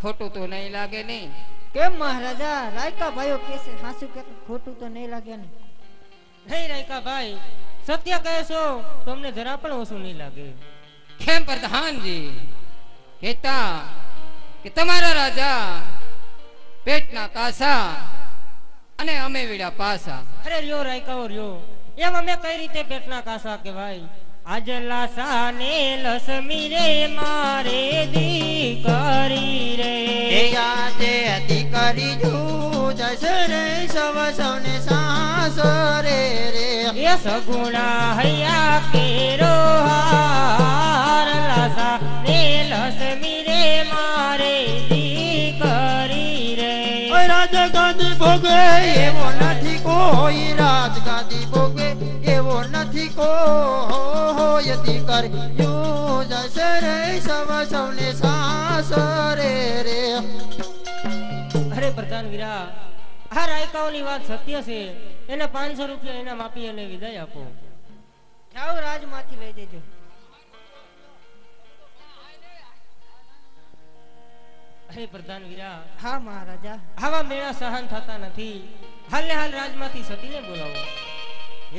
ખોટું તો નહીં લાગે નહીં? કેમ મહારાજા? રાયકા ભાઈઓ કેસે હાસુ કે ખોટું તો નહીં લાગે ને. નહીં રાયકાભાઈ, સત્ય કહેશો તો અમને જરા પણ ઓછું નહીં લાગે. કેમ પ્રધાનજી કેતા કે તમારા રાજા પેટના કાસા અને અમે વીડા પાસા. અરે લ્યો રાયકાઓ લ્યો, એમ અમે કઈ રીતે પેટના કાસા કહેવાય? આજ લાસા ને લસમી રે મારે દીકરી રે. આજે દીકરી જો જશે રે સવ સૌને સાસરે રે. એ સગુણા હૈયા કેરો હાર, લાસા ને લસમી રે મારે દીકરી રે. રાજા ગાદી ભોગવે એવો નથી કોઈ રાજ ગાદી ભોગવે એવો નથી કોઈ દીકર યુ જશે રે સૌને સાસરે રે. અરે પ્રધાન વીરા, આ રાયકાઓની વાત સત્ય છે. એને 500 રૂપિયા એના માપી અને વિદાય આપો. જાઓ રાજમાંથી લઈ દેજો. અરે પ્રધાન વીરા, હા મહારાજા. આવા મેળા સહન થતા નથી. હાલ ને હાલ રાજમાંથી સતીને બોલાવો.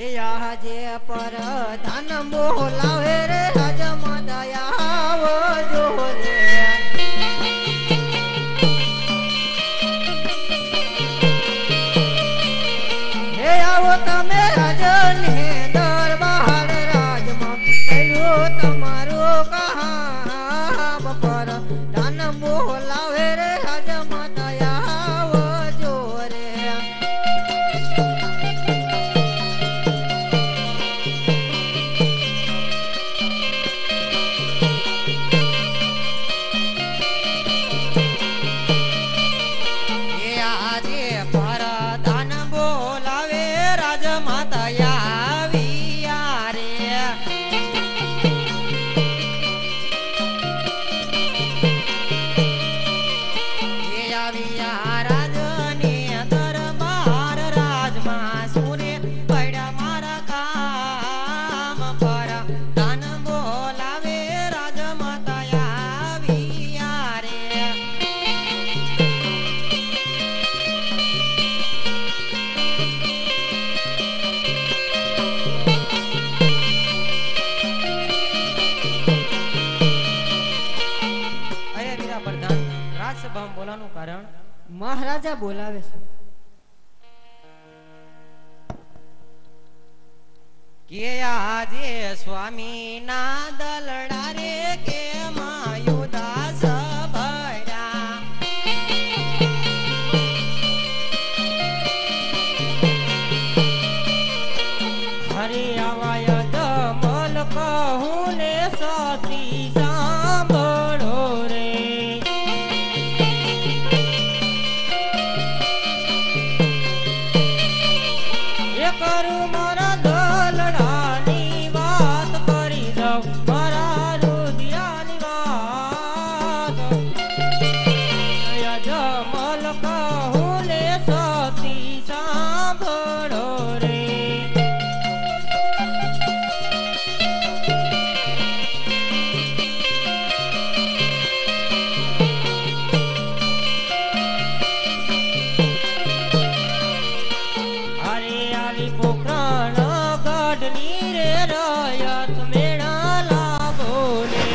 એ આજે પર ધન બોલાવે રે રાજમાં દયા આવજો રે. હે આવો તમે રાજને દરબાર રાજમાં કહ્યું તમારું કામ પર ધન બોલાવે રે રાજમાં દયા આવજો રે. બોલાવાનું કારણ? મહારાજા બોલાવે છે. કે આજે સ્વામી ના દલડા રે કે માયુદાસ ભર્યા. હરે આવાય દમલ કહું ને સતી સાંભળો રે. એ કરું મારા દલડાની વાત કરી દઉં, મારા રુદિયાની વાત. જમલ કહું ને સતી સાંભળો રે. હરે આવી પોખરણ ગઢની રે રયત મેળા લાભો રે.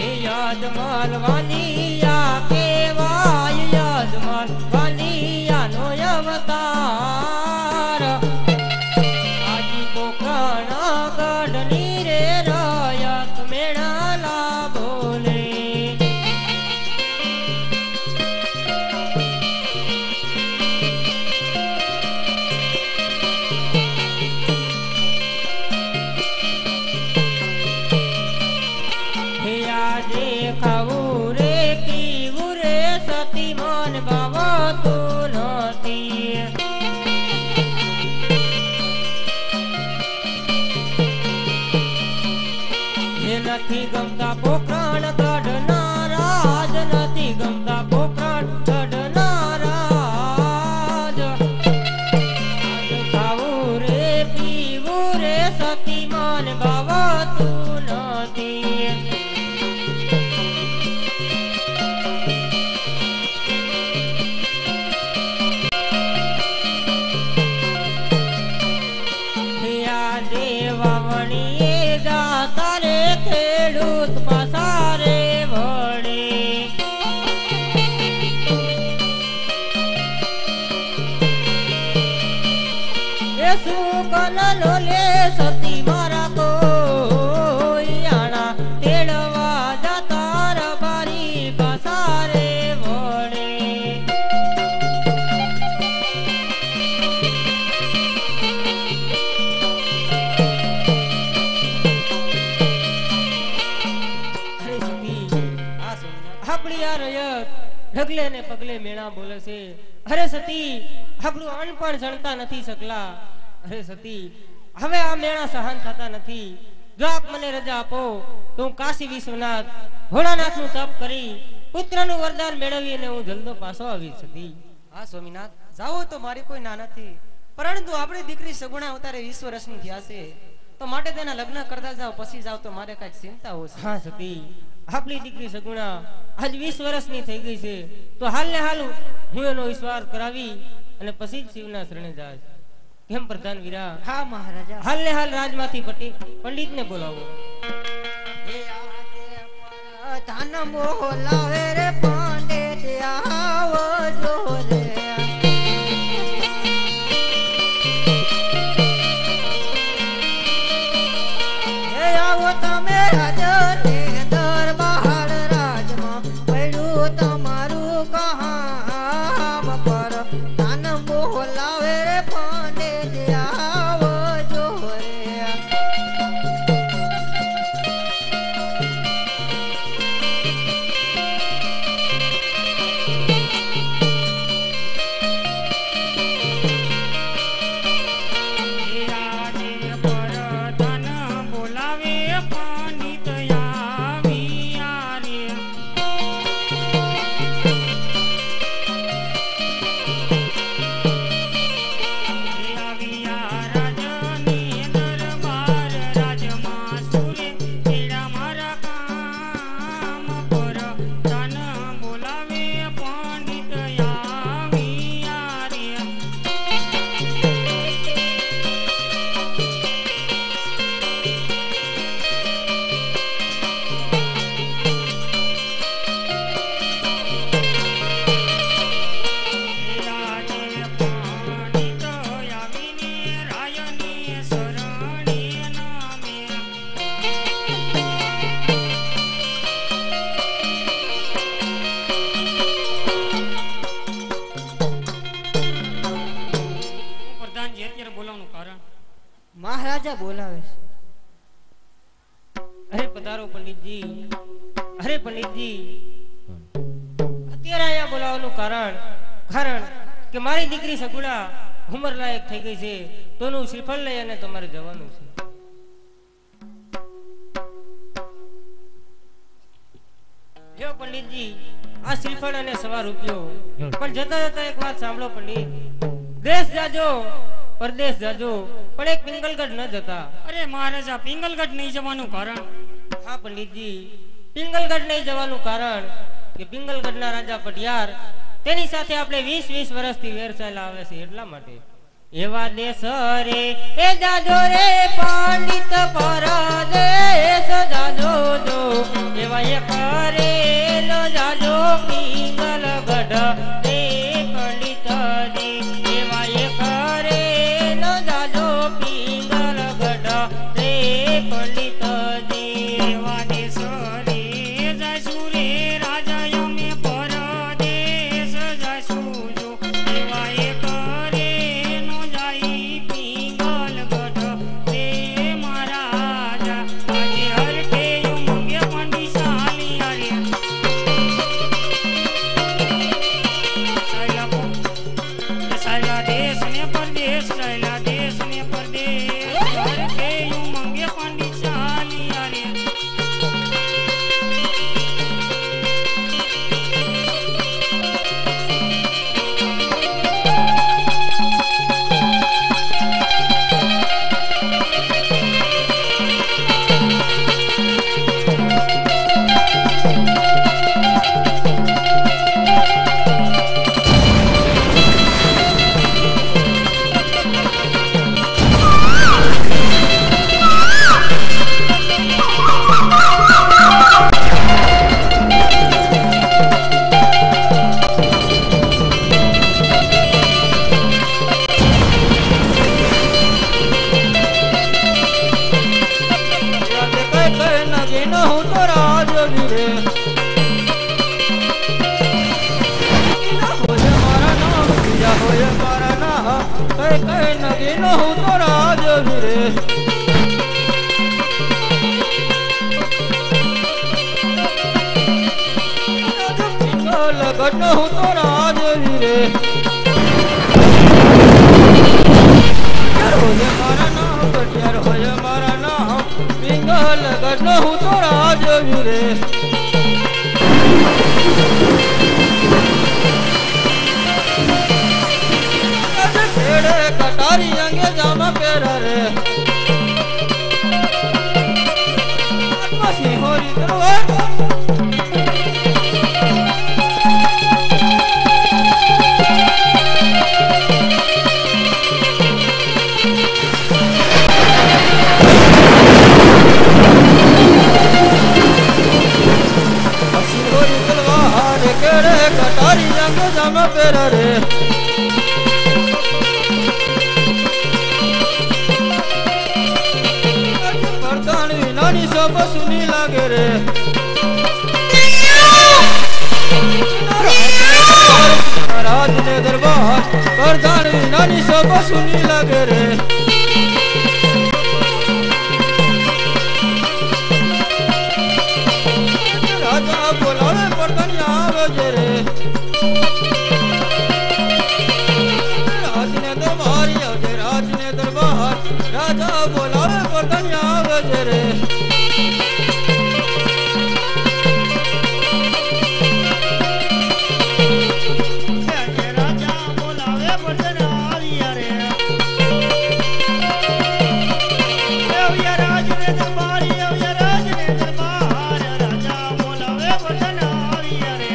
એ યજમલ વાલિયા કેવાય, યજમલ વાલિયાનો અવતાર. આજી પોખરણ ગઢની રે રયત મેળા લાભો રે. હે આજે ખાવું રે પીવું રે સતી મન ભાવતું નથી. એ નથી ગમતા પોખરણ ગઢના રાજ, નથી ગમતા પોખરણ ગઢના રાજ. આજ ખાવું રે પીવું રે સતી મન ભાવતું નથી. આ દેવાવણીએ દાતા રે ખેડૂત પાસારે વળે. એ સુકન લોલે સતી મારા કોઈ આણા તેડવા દાતા રબારી પાસારે વળે. ઢગલે ને પગલે મેણા બોલે છે. અરે સતી, આપણું અન્ન પણ જણતા નથી શકલા. અરે સતી, હવે આ મેણા સહન થતા નથી. જો આપ મને રજા આપો તો હું કાશી વિશ્વનાથ ભોળાનાથનું તપ કરી પુત્રનું વરદાન મેળવીને હું જલ્દો પાછો આવી સતી. હા સ્વામિનાથ, જાઓ તો મારી કોઈ ના નથી, પરંતુ આપણી દીકરી સગુણા અવતારે 20 વર્ષની થયા છે, તો માટે તેના લગ્ન કરતા જાઓ, પછી જાઓ તો મારે કઈક ચિંતા હોય છે. હા સતી, આપણી દીકરી સગુણા આજ 20 વર્ષની થઈ ગઈ છે, તો હાલ ને હાલ હું એનો વિશ્વાસ કરાવી અને પછી જ શિવના શરણે જાય. કેમ પ્રધાન વીરા? હા મહારાજા. હાલ ને હાલ રાજમાંથી પંડિતને બોલાવો. હે આજે ધન બોલાવે રે પંડિત આવજો રે. હે આવો તમે રાજને દરબાર રાજમાં પડ્યું તમારું કામ પર. ધન બોલાવે રે પંડિત આવજો રે. મહારાજા બોલાવે છે. અરે પધારો પંડિતજી. અરે પંડિતજી, અત્યારે અહીંયા બોલાવવાનું કારણ કે મારી દીકરી સગુણા ઉંમર લાયક થઈ ગઈ છે, તો એનું શ્રીફળ લઈ અને તમારે જવાનું છે. જો પંડિતજી, આ શ્રીફળ અને 100 રૂપિયો, પણ જતા જતા એક વાત સાંભળો પંડિત. દેશ જાજો પરદેશ જાજો, પણ એક પિંગલગઢ ન જતા. અરે મહારાજા, પિંગલગઢ નહીં જવાનું કારણ? હા પંડિતજી, પિંગલગઢ નહીં જવાનું કારણ કે પિંગલગઢના રાજા પટિયાર તેની સાથે આપણે 20 વર્ષથી વેર ચાલ્યા આવે છે, એટલા માટે. એવા દેશ રે એ જાજો રે પંડિત પરદેશ જાજો જો, એવા એક રે નો જાજો પિંગલગઢ રે પંડિતજી. એવા એક રે નો જાજો પિંગલગઢ રે પંડિતજી. એવા દેશ રે જાશું રે રાજા અમે પરદેશ જાશું જો, એવા એક રે નો જાય પિંગલગઢ રે મહારાજા. આજે હરકે મંગે પંડિશાલી અરે સાયલા દેશ ને પરદેશ, સાયલા દેશ ને પરદેશ, હરકે મંગે પંડિશાલી અરે. ગઢનો મારી તલવાર કટારી જંગ જમ પેર રે પ્રધાન વિનાની સબ સુની લાગે રે રાજ ને દરબાર પ્રધાન વિનાની સબ સુની લાગે રે રાજા બોલાવે પ્રધાન આવે છે રે રાજને દરબારી આવજે રાજને દરબાર રાજા બોલાવે પ્રધાન આવે છે રે રાજા બોલાવે પ્રધાન આવ્યા રે રાજને દરબારી આવ્યા રાજને દરબાર રાજા બોલાવે પ્રધાન આવ્યા રે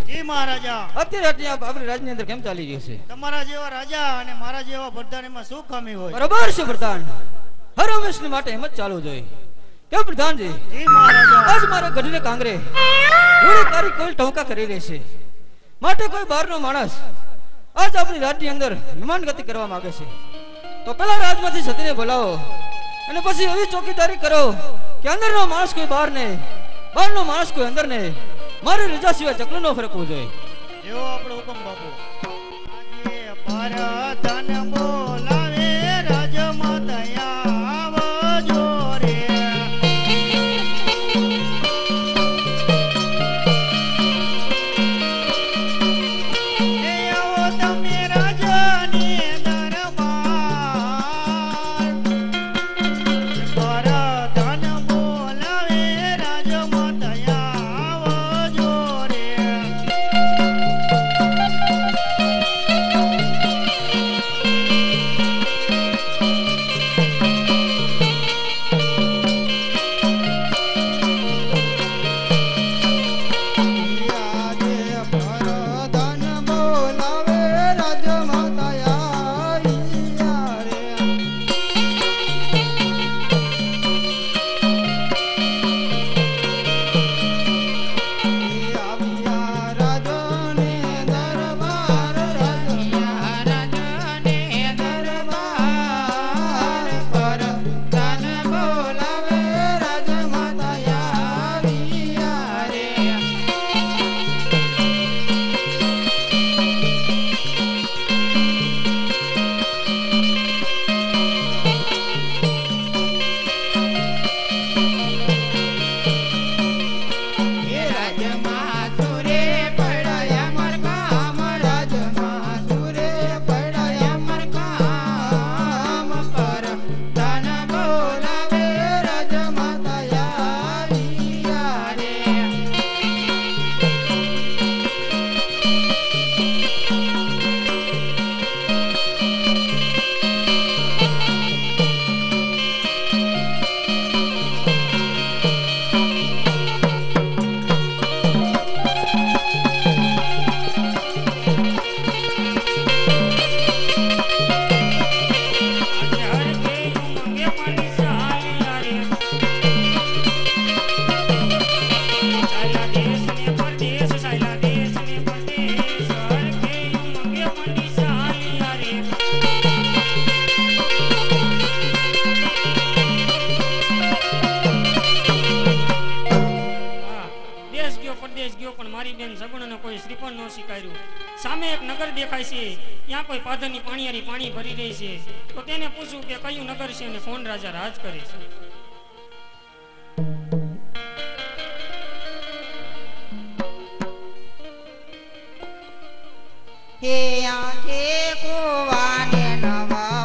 જી મહારાજા અત્યારે આપણી રાજની અંદર કેમ ચાલી રહ્યું છે તમારા જેવા રાજા અને મારા જેવા પ્રધાનમાં શું ખામી હોય બરાબર છે પ્રધાન હર હંમેશને માટે એમ જ ચાલવું જોઈએ કેમ પ્રધાનજી જી મહારાજા આજ મારા ગઢને કાંગરે પૂરી તારીખ કોઈ ટોકા કરી રહી છે માટે કોઈ બહારનો માણસ આજ આપણી રાજની અંદર વિમાન ગતિ કરવા માંગે છે તો પેલા રાજમાંથી સતીને બોલાવો અને પછી એવી ચોકીદારી કરો કે અંદરનો માણસ કોઈ બહાર ને બહારનો માણસ કોઈ અંદર ને મારી રજા સિવાય ચકલું ન ફરકવું જોઈએ એવો આપણો હુકમ બાપુ આજે પરધન બોલાવે રાજમાતા આવજો રે એ આવો તમે રાજાની દરબાર પરધન બોલાવે રાજમાતા સામે એક નગર દેખાય છે, ત્યાં કોઈ પાદરની પાણીયારી પાણી ભરી રહી છે, તો તેને પૂછું કે કયું નગર છે અને કોણ રાજા રાજ કરે છે. હે આંખે કુવાને નવા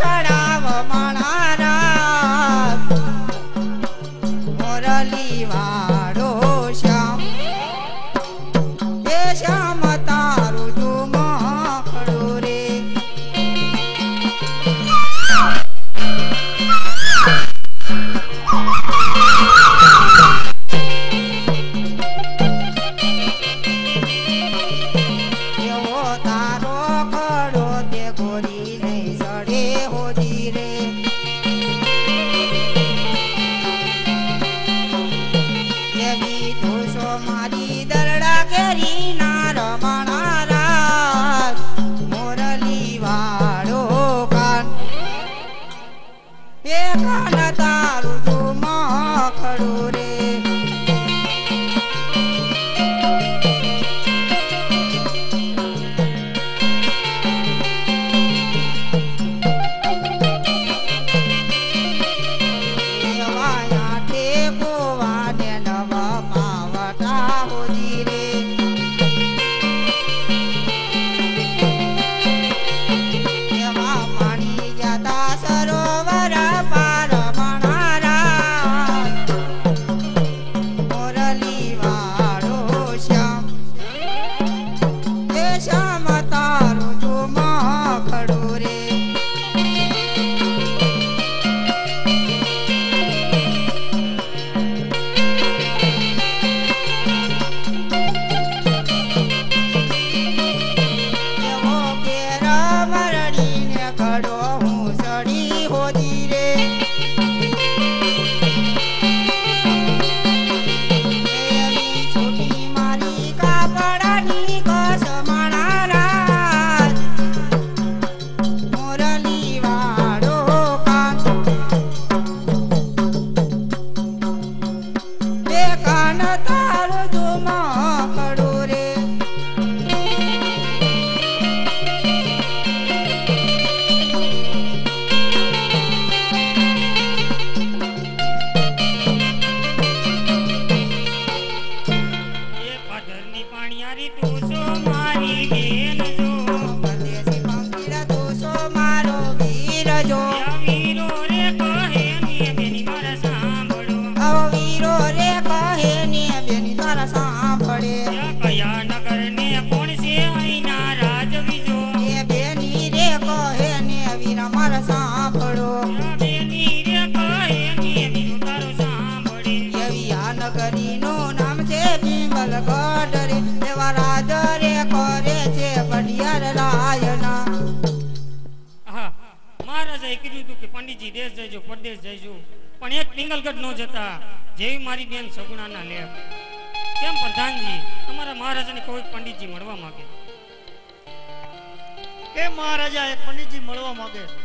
ચડાવ માણારા મોરલી વાળો શ્યામ એ શ્યામ તારું ઝુમખડું રે એવો તારો ખડો તે ગોરી નહીં સડે હોજી રે એવી ધોષો મારી દરડા કેરી ના રમણા રાત મોરલી વાળો કાન એ કાન તારું ઝુમખડું રે એવાયા ટેકોવા ને નવા માવટા હોજી રે એવા પાણી જાતા સરોવર પાર મણારા મોરલી વાળો શ્યામ એ શ્યામ તારું ઝુમખડું રે એવો કેર મરડીને ખડો હું સડી હોજી રે એવી છોટી મારી કાપડાની કસમણા રાત મોરલી વાળો કાન બે કાન તારું ઝુમખડું રે એ પાદરની પાણીયારી તું છો મારી બેન જો પરદેશી પંખીડા દોષો મારો વીર જો યા વીરો રે કહે ને બેની મારા સાંભળો આવો વીરો રે કહે ને બેની તારા સાંભળે યા કયા નગર ને કોણ છે અહીંના રાજવીજો એ બેની રે કહે ને વીરા મારા સાંભળો યા બેની રે કહે ને બીજું તારું સાંભળે એવી આ નગરીનું નામ છે પિંગલગઢ રે એવા રાજ રે કરે છે બડિયાર લાયના હા મહારાજાએ કીધું હતું કે પંડિતજી દેશ જઈજો પરદેશ જઈજો પણ એક પિંગલગઢ નો જતા જેવી મારી બેન સગુણાના લે કેમ પ્રધાનજી તમારા મહારાજાને કોઈ પંડિતજી મળવા માંગે કેમ મહારાજા એક પંડિતજી મળવા માંગે છે?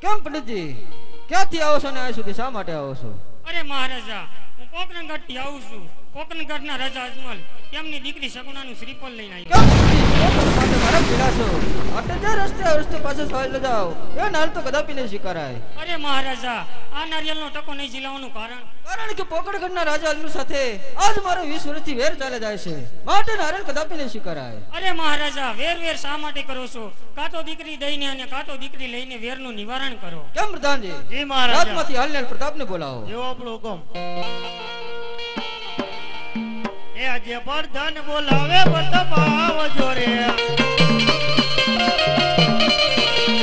કેમ પંડિતજી ક્યાંથી આવો છો ને આ સુધી શા માટે આવો છો? અરે મહારાજા હું કોકરણગઢ થી આવું છું કોકરણગઢના રાજા અજમલ તેમની દીકરી સગુણાનું શ્રીફળ લઈને આવ્યો કેમ પંડિતજી મારા પીડાશો આટલે જે રસ્તે પાછો સવાલ જાઓ એ નાલ તો કદાપી નહીં સ્વીકારાય. અરે મહારાજા આ નારિયેળનો ટકો નહીં ઝીલાવવાનું કારણ કે પોકરણગઢના રાજા અજમલ સાથે આજ મારો 20 વર્ષથી વેર ચાલે જાય છે માટે નારિયેળ કદાપી નહીં સ્વીકારાય. અરે મહારાજા વેર શા માટે કરો છો? કાં તો દીકરી દઈને અને કાં તો દીકરી લઈને વેરનું નિવારણ કરો. કેમ પ્રધાનજી? જી મહારાજા. રાજમાંથી હાલને પ્રતાપને બોલાવો. જેવો આપણો હુકમ. એ આજે પ્રધાન બોલાવે પ્રતાપ આવજો રે.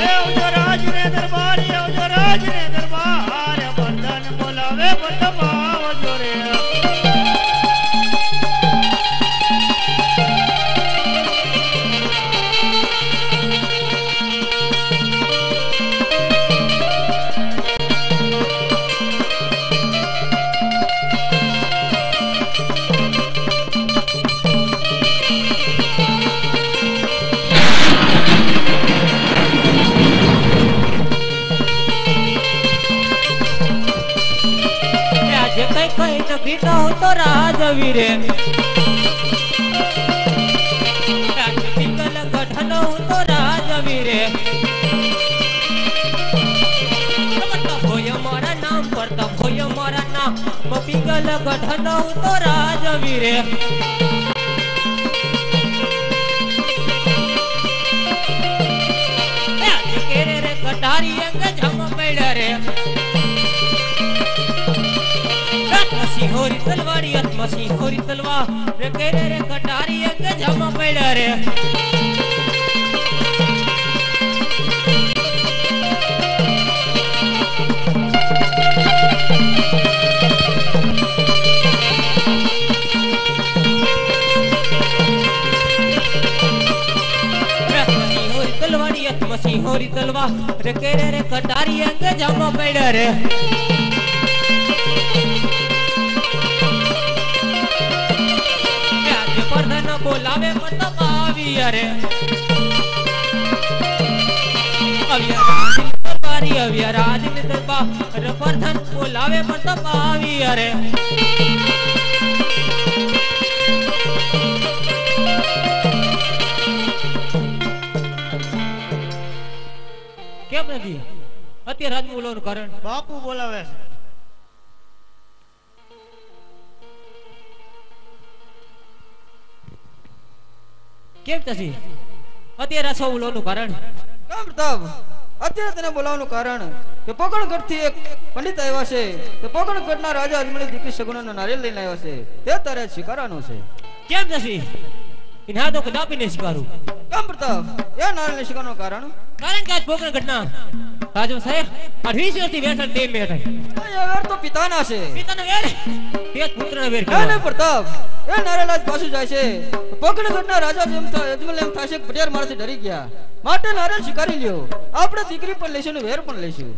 એ આવજો રાજને દરબાર, આવજો રાજને દરબાર, પ્રધાન બોલાવે પ્રતાપ આવજો રે. કઈ તો પીતો તો રાજવીરે પિંગલ ગઠનો તો રાજવીરે ભોય મારા નામ પર તો ભોય મારા નામ પિંગલ ગઠનો તો રાજવીરે મસી હોરી તલવા રે કેરે રે કટારી એક જામા પડ્યા રે મસી હોરી તલવા રે કેરે રે કટારી અંગ જામા પડ્યા રે આજે પ્રધાન બોલાવે મંડપ આવી રે અવ્યા રાજ ને દરબાર પ્રધાન બોલાવે મંડપ આવી રે કેમ નથી અત્યારે રાજ બોલવાનું કારણ બાપુ બોલાવે છે કેમ નથી અત્યારે રાજ બોલવાનું કારણ કેમ પ્રતાપ અત્યારે તને બોલાવવાનું કારણ કે પોકણગઢ થી એક પંડિત આવ્યા છે કે પોકણગઢ ના રાજા અજમલી દીકરી સગુણાનો નારિયેળ લઈને આવ્યા છે તે તારે સ્વીકારવાનો છે કેમ નથી ઇન્હા તો કદાપી નહીં સ્વીકારું કેમ પ્રતાપ એ નારિયેળ સ્વીકારવાનું કારણ કારણ કે આજ પોકણગઢ ના રાજો સાહેબ 28 વર્ષથી બેઠા તે બેઠા એ વેર તો પિતાના છે પિતાના વેર તે પુત્રના વેર હે ને પ્રતાપ એ નારિયેળ આજ પાછું જાય છે પોકણગઢ ના રાજા જેમ અજમલ એમ થશે કે પટિયાર મારથી ડરી ગયા માટે નારિયેળ સ્વીકારી લ્યો આપણે દીકરી પણ લઈશું ને વેર પણ લઈશું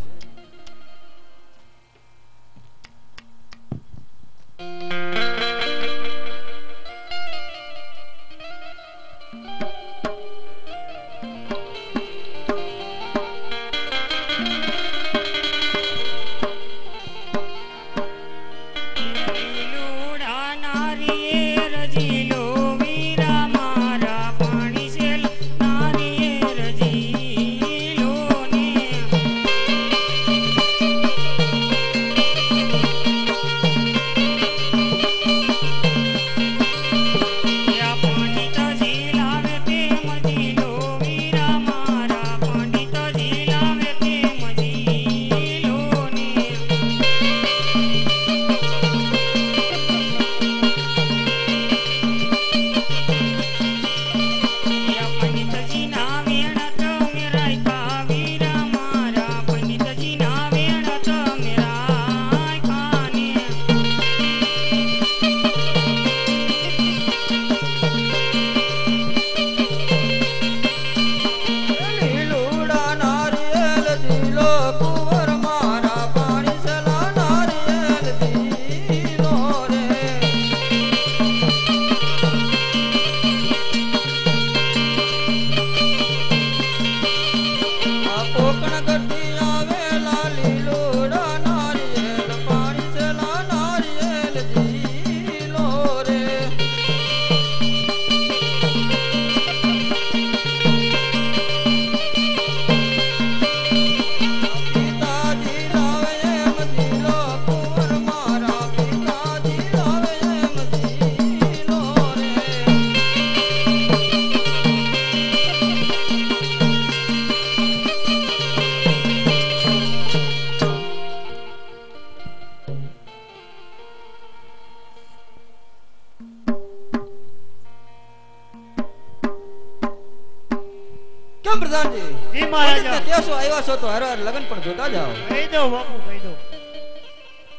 પ્રધાનજી જી મહારાજા કેસો આવ્યા છો તો હર લગન પણ જોતા જાઓ કહી દો બાપુ કહી દો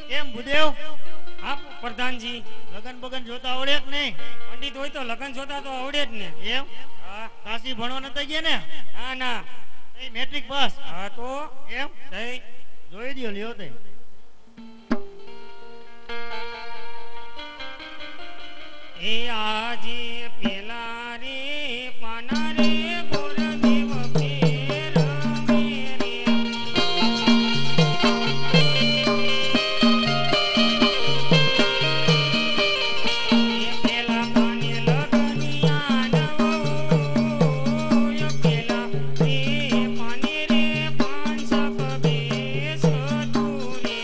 કેમ ભૂદેવ આપ પ્રધાનજી લગન બગન જોતા આવડે કે નહીં પંડિત હોય તો લગન જોતા તો આવડે જ ને એમ હા કાશી ભણવા નતા ગયા ને ના ના એ મેટ્રિક પાસ હા તો એમ થઈ જોઈ દ્યો લ્યો તે એ આજે પેલા રે પાના રે ગોરદેવ ફેર મેરે એ પેલા પાને લગનિયા નવો પેલા રે પાને રે પાંચક બેસ તુરે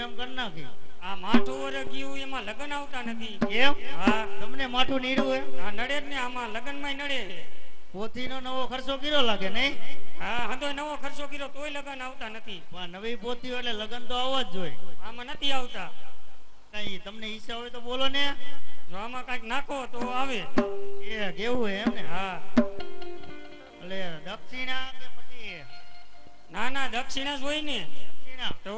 એમ કરી નાખી. આ માઠું વરે ગયું એમાં લગન આવતા નથી. એમ? હા. તમને માઠું નીડું હે? આ નડે જ ને આમાં લગનમાં નડે. પોતીનો નવો ખર્ચો કર્યો લાગે નહીં? હા હંધો નવો ખર્ચો કર્યો તોય લગન આવતા નથી. પણ નવી પોતીઓ એટલે લગન તો આવવા જ જોઈએ. આમાં નથી આવતા. કઈ તમને ઈચ્છા હોય તો બોલો ને. જો આમાં કઈક નાખો તો આવે. એ કેવું હે એમ ને? હા. એટલે દક્ષિણા કે પછી? ના ના દક્ષિણા જ હોય ને. દક્ષિણા તો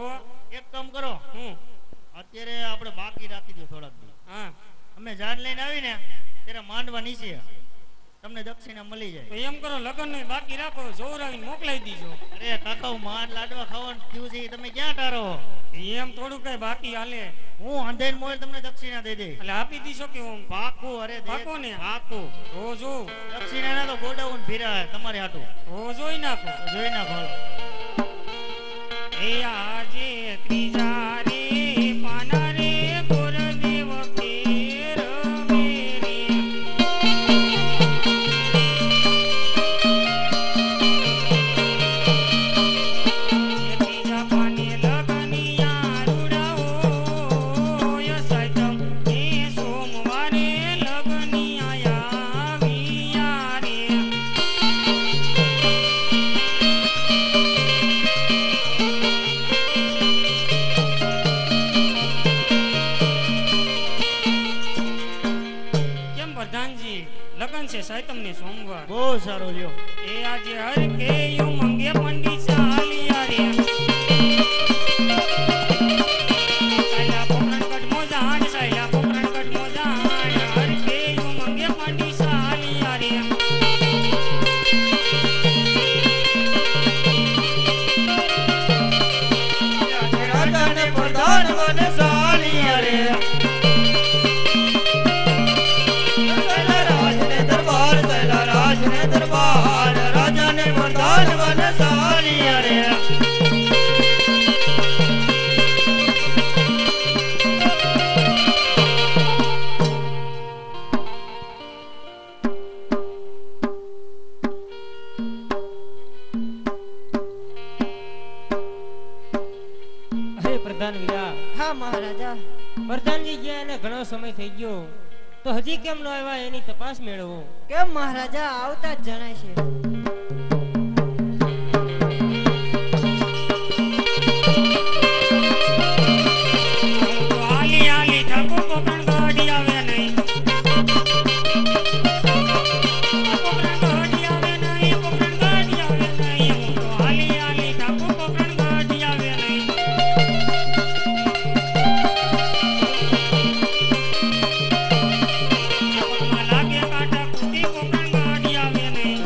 એક કામ કરો. હું અત્યારે આપણે બાકી રાખી દો થોડાક દી. હા. અમે જાન લઈને આવીને ત્યારે માંડવા નીચે તમને દક્ષિણા મળી જાય. તો એમ કરો લગન ને બાકી રાખો જોરાવીને મોકલાઈ દીજો. અરે કાકા માન લાડવા ખાવાનું થયું છે તમે ક્યાં તારો? એમ થોડું કઈ બાકી હાલે. હું આંધેન મોલ તમને દક્ષિણા દઈ દે. એટલે આપી દીશો કે હું પાકું? અરે પાકો ને પાકું. તો જો દક્ષિણા ના તો ગોડાઉન ભીરા તમારે હાટું. તો જોઈ નાખો. જોઈ નાખો. એ આજે ત્રીજા રે પાના રે ગોરદેવ કેર મેરી. એ ત્રીજા પાને લગનિયા રૂડાઓ યસાયતમ એ સોમવારે લગનિયા આવ્યા રે. લગન છે સાયતમ ને સોમવાર. બહુ સારું લ્યો. એ આજે હર કે યુ મંગે પંડિત ચાલિયા રે. સાયલા પોકરણગઢ મોજાન સાયલા પોકરણગઢ મોજાન હર કે યુ મંગે પંડિત ચાલિયા રે. રાજા ને પ્રધાન મને સાલિયા રે. દરબાર રાજા ને પ્રધાન વન સાલિયા રે. અરે પ્રધાન વીરા. હા મહારાજા. પ્રધાનજી ગયા એને ઘણો સમય થઈ ગયો તો હજી કેમ ન આવ્યા એની તપાસ મેળવો. કેમ મહારાજા આવતા જ જણાય છે. આલી આલી ઠાકોર પોકરણ ગાડી આવે નહીં. પોકરણ ગાડી આવે નહીં. પોકરણ ગાડી આવે નહીં. હું તો આલી આલી ઠાકોર પોકરણ ગાડી આવે નહીં. લાગે કાંટા કુટી પોકરણ ગાડી આવે નહીં.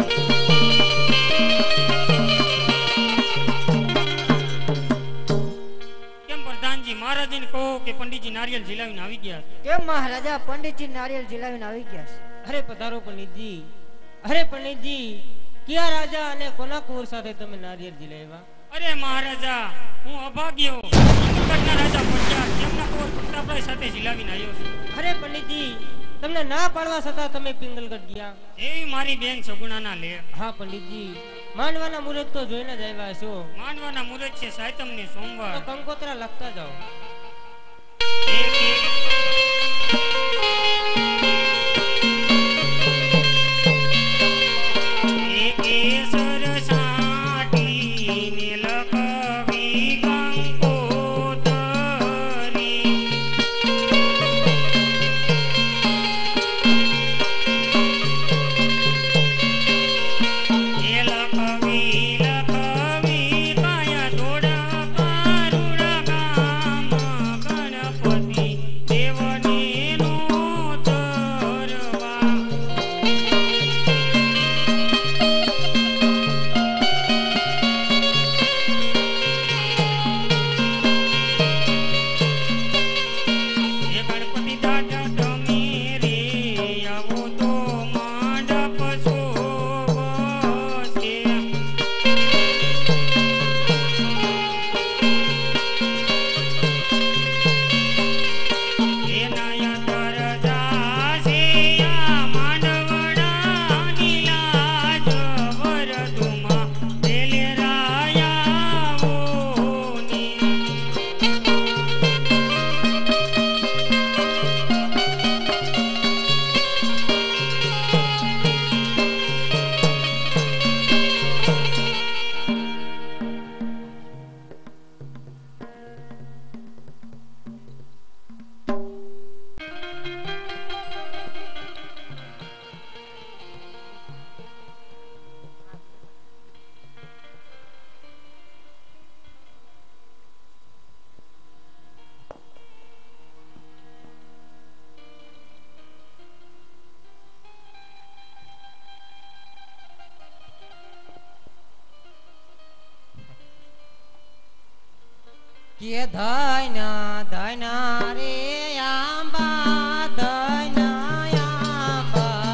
કેમ પ્રધાનજી મહારાજને કહો કે પંડિતજી નારિયેળ ઝીલાવીને આવી ગયા. કેમ મહારાજા પંડિતજી નારિયેળ ઝીલાવીને આવી ગયા છે. અરે પધારો પંડિતજી. અરે પંડિતજી કયા રાજા અને કોના કુંવર સાથે તમે નારિયેળ ઝીલાવ્યા? અરે મહારાજા હું અભાગ્યો પિંગલગઢના રાજા પંડ્યા તેમના કુંવર પ્રતાપરાય સાથે ઝીલાવીને આવ્યો છું. અરે પંડિતજી તમને ના પાડવા છતાં તમે પિંગલગઢ ગયા. એવી મારી બેન સગુણાના લે. હા પંડિતજી માંડવાના મુહૂર્ત તો જોઈને જ આવ્યા છો. માંડવાના મુહૂર્ત છે સાયતમ ને સોમવાર. તો કંકોત્રા લખતા જાઓ. એક એક સરસાટીને લખવી કંકોત્રી. એ લખવી લખવી કાયા દોડા કારુડા ગામ કે ધૈના ધૈના રે આંબા ધૈના આંબાલી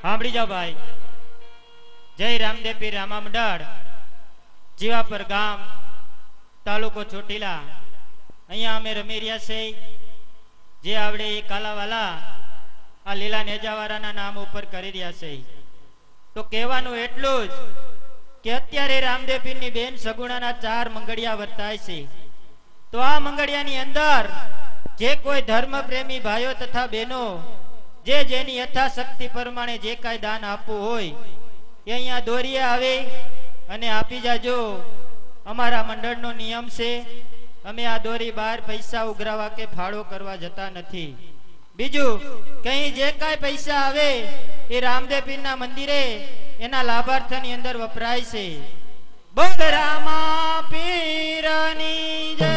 સાંભળી જાઓ ભાઈ. જય રામદેવ પીર રામા મંડળ, જીવાપર ગામ, તાલુકો ચોટીલા. અહીંયા અમે રમી રહ્યા છે. જે આવડે એ કાલાવાલા આ લીલા નેજાવાળાના નામ ઉપર કરી રહ્યા છે. તો કહેવાનું એટલું જ કે અત્યારે રામદેવ પીરની બેન સગુણાના 4 મંગળિયા વર્તાય છે. તો આ મંગળિયાની અંદર જે કોઈ ધર્મ પ્રેમી ભાઈઓ તથા બહેનો જે જેની યથાશક્તિ પ્રમાણે જે કાંઈ દાન આપવું હોય એ અહીંયા દોરીએ આવે અને આપી જાજો. અમારા મંડળનો નિયમ છે, અમે આ દોરી બહાર પૈસા ઉઘરાવા કે ફાળો કરવા જતા નથી. બીજું કઈ જે કાંઈ પૈસા આવે એ રામદેવ પીરના મંદિરે એના લાભાર્થની અંદર વપરાય છે. બોલ રામા પીરની જય.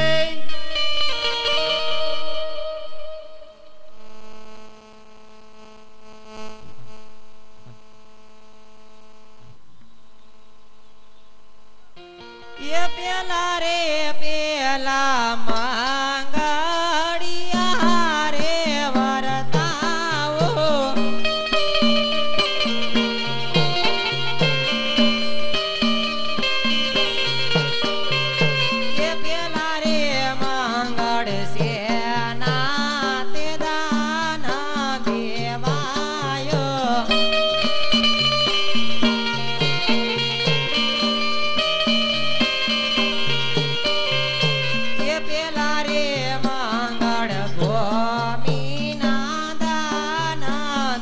એ પેલા રે પેલા માંગડિયા રે વરતાવો એ પેલા રે માંગડ સેના તે દાન દેવાયો એ પેલા રે માંગળ ભૂમિના દાન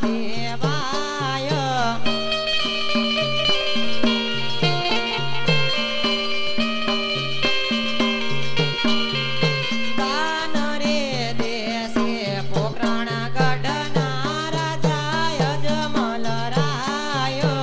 દેવાયો દાન રે દેશે પોકરણ ગઢના રાજા યજમલ રાયો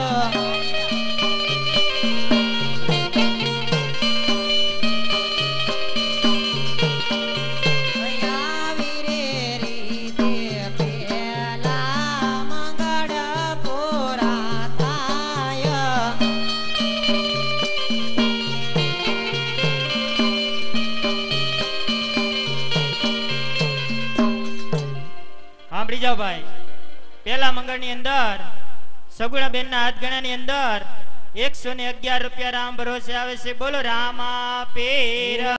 આવી રે રીતે પેલા મંગળ પૂરા થાય સાંભળી જાઓ ભાઈ. પેલા મંગળની અંદર સગુણાબેનના હાથ ગણાની અંદર 111 રૂપિયા રામ ભરોસે આવે છે. બોલો રામા પીર.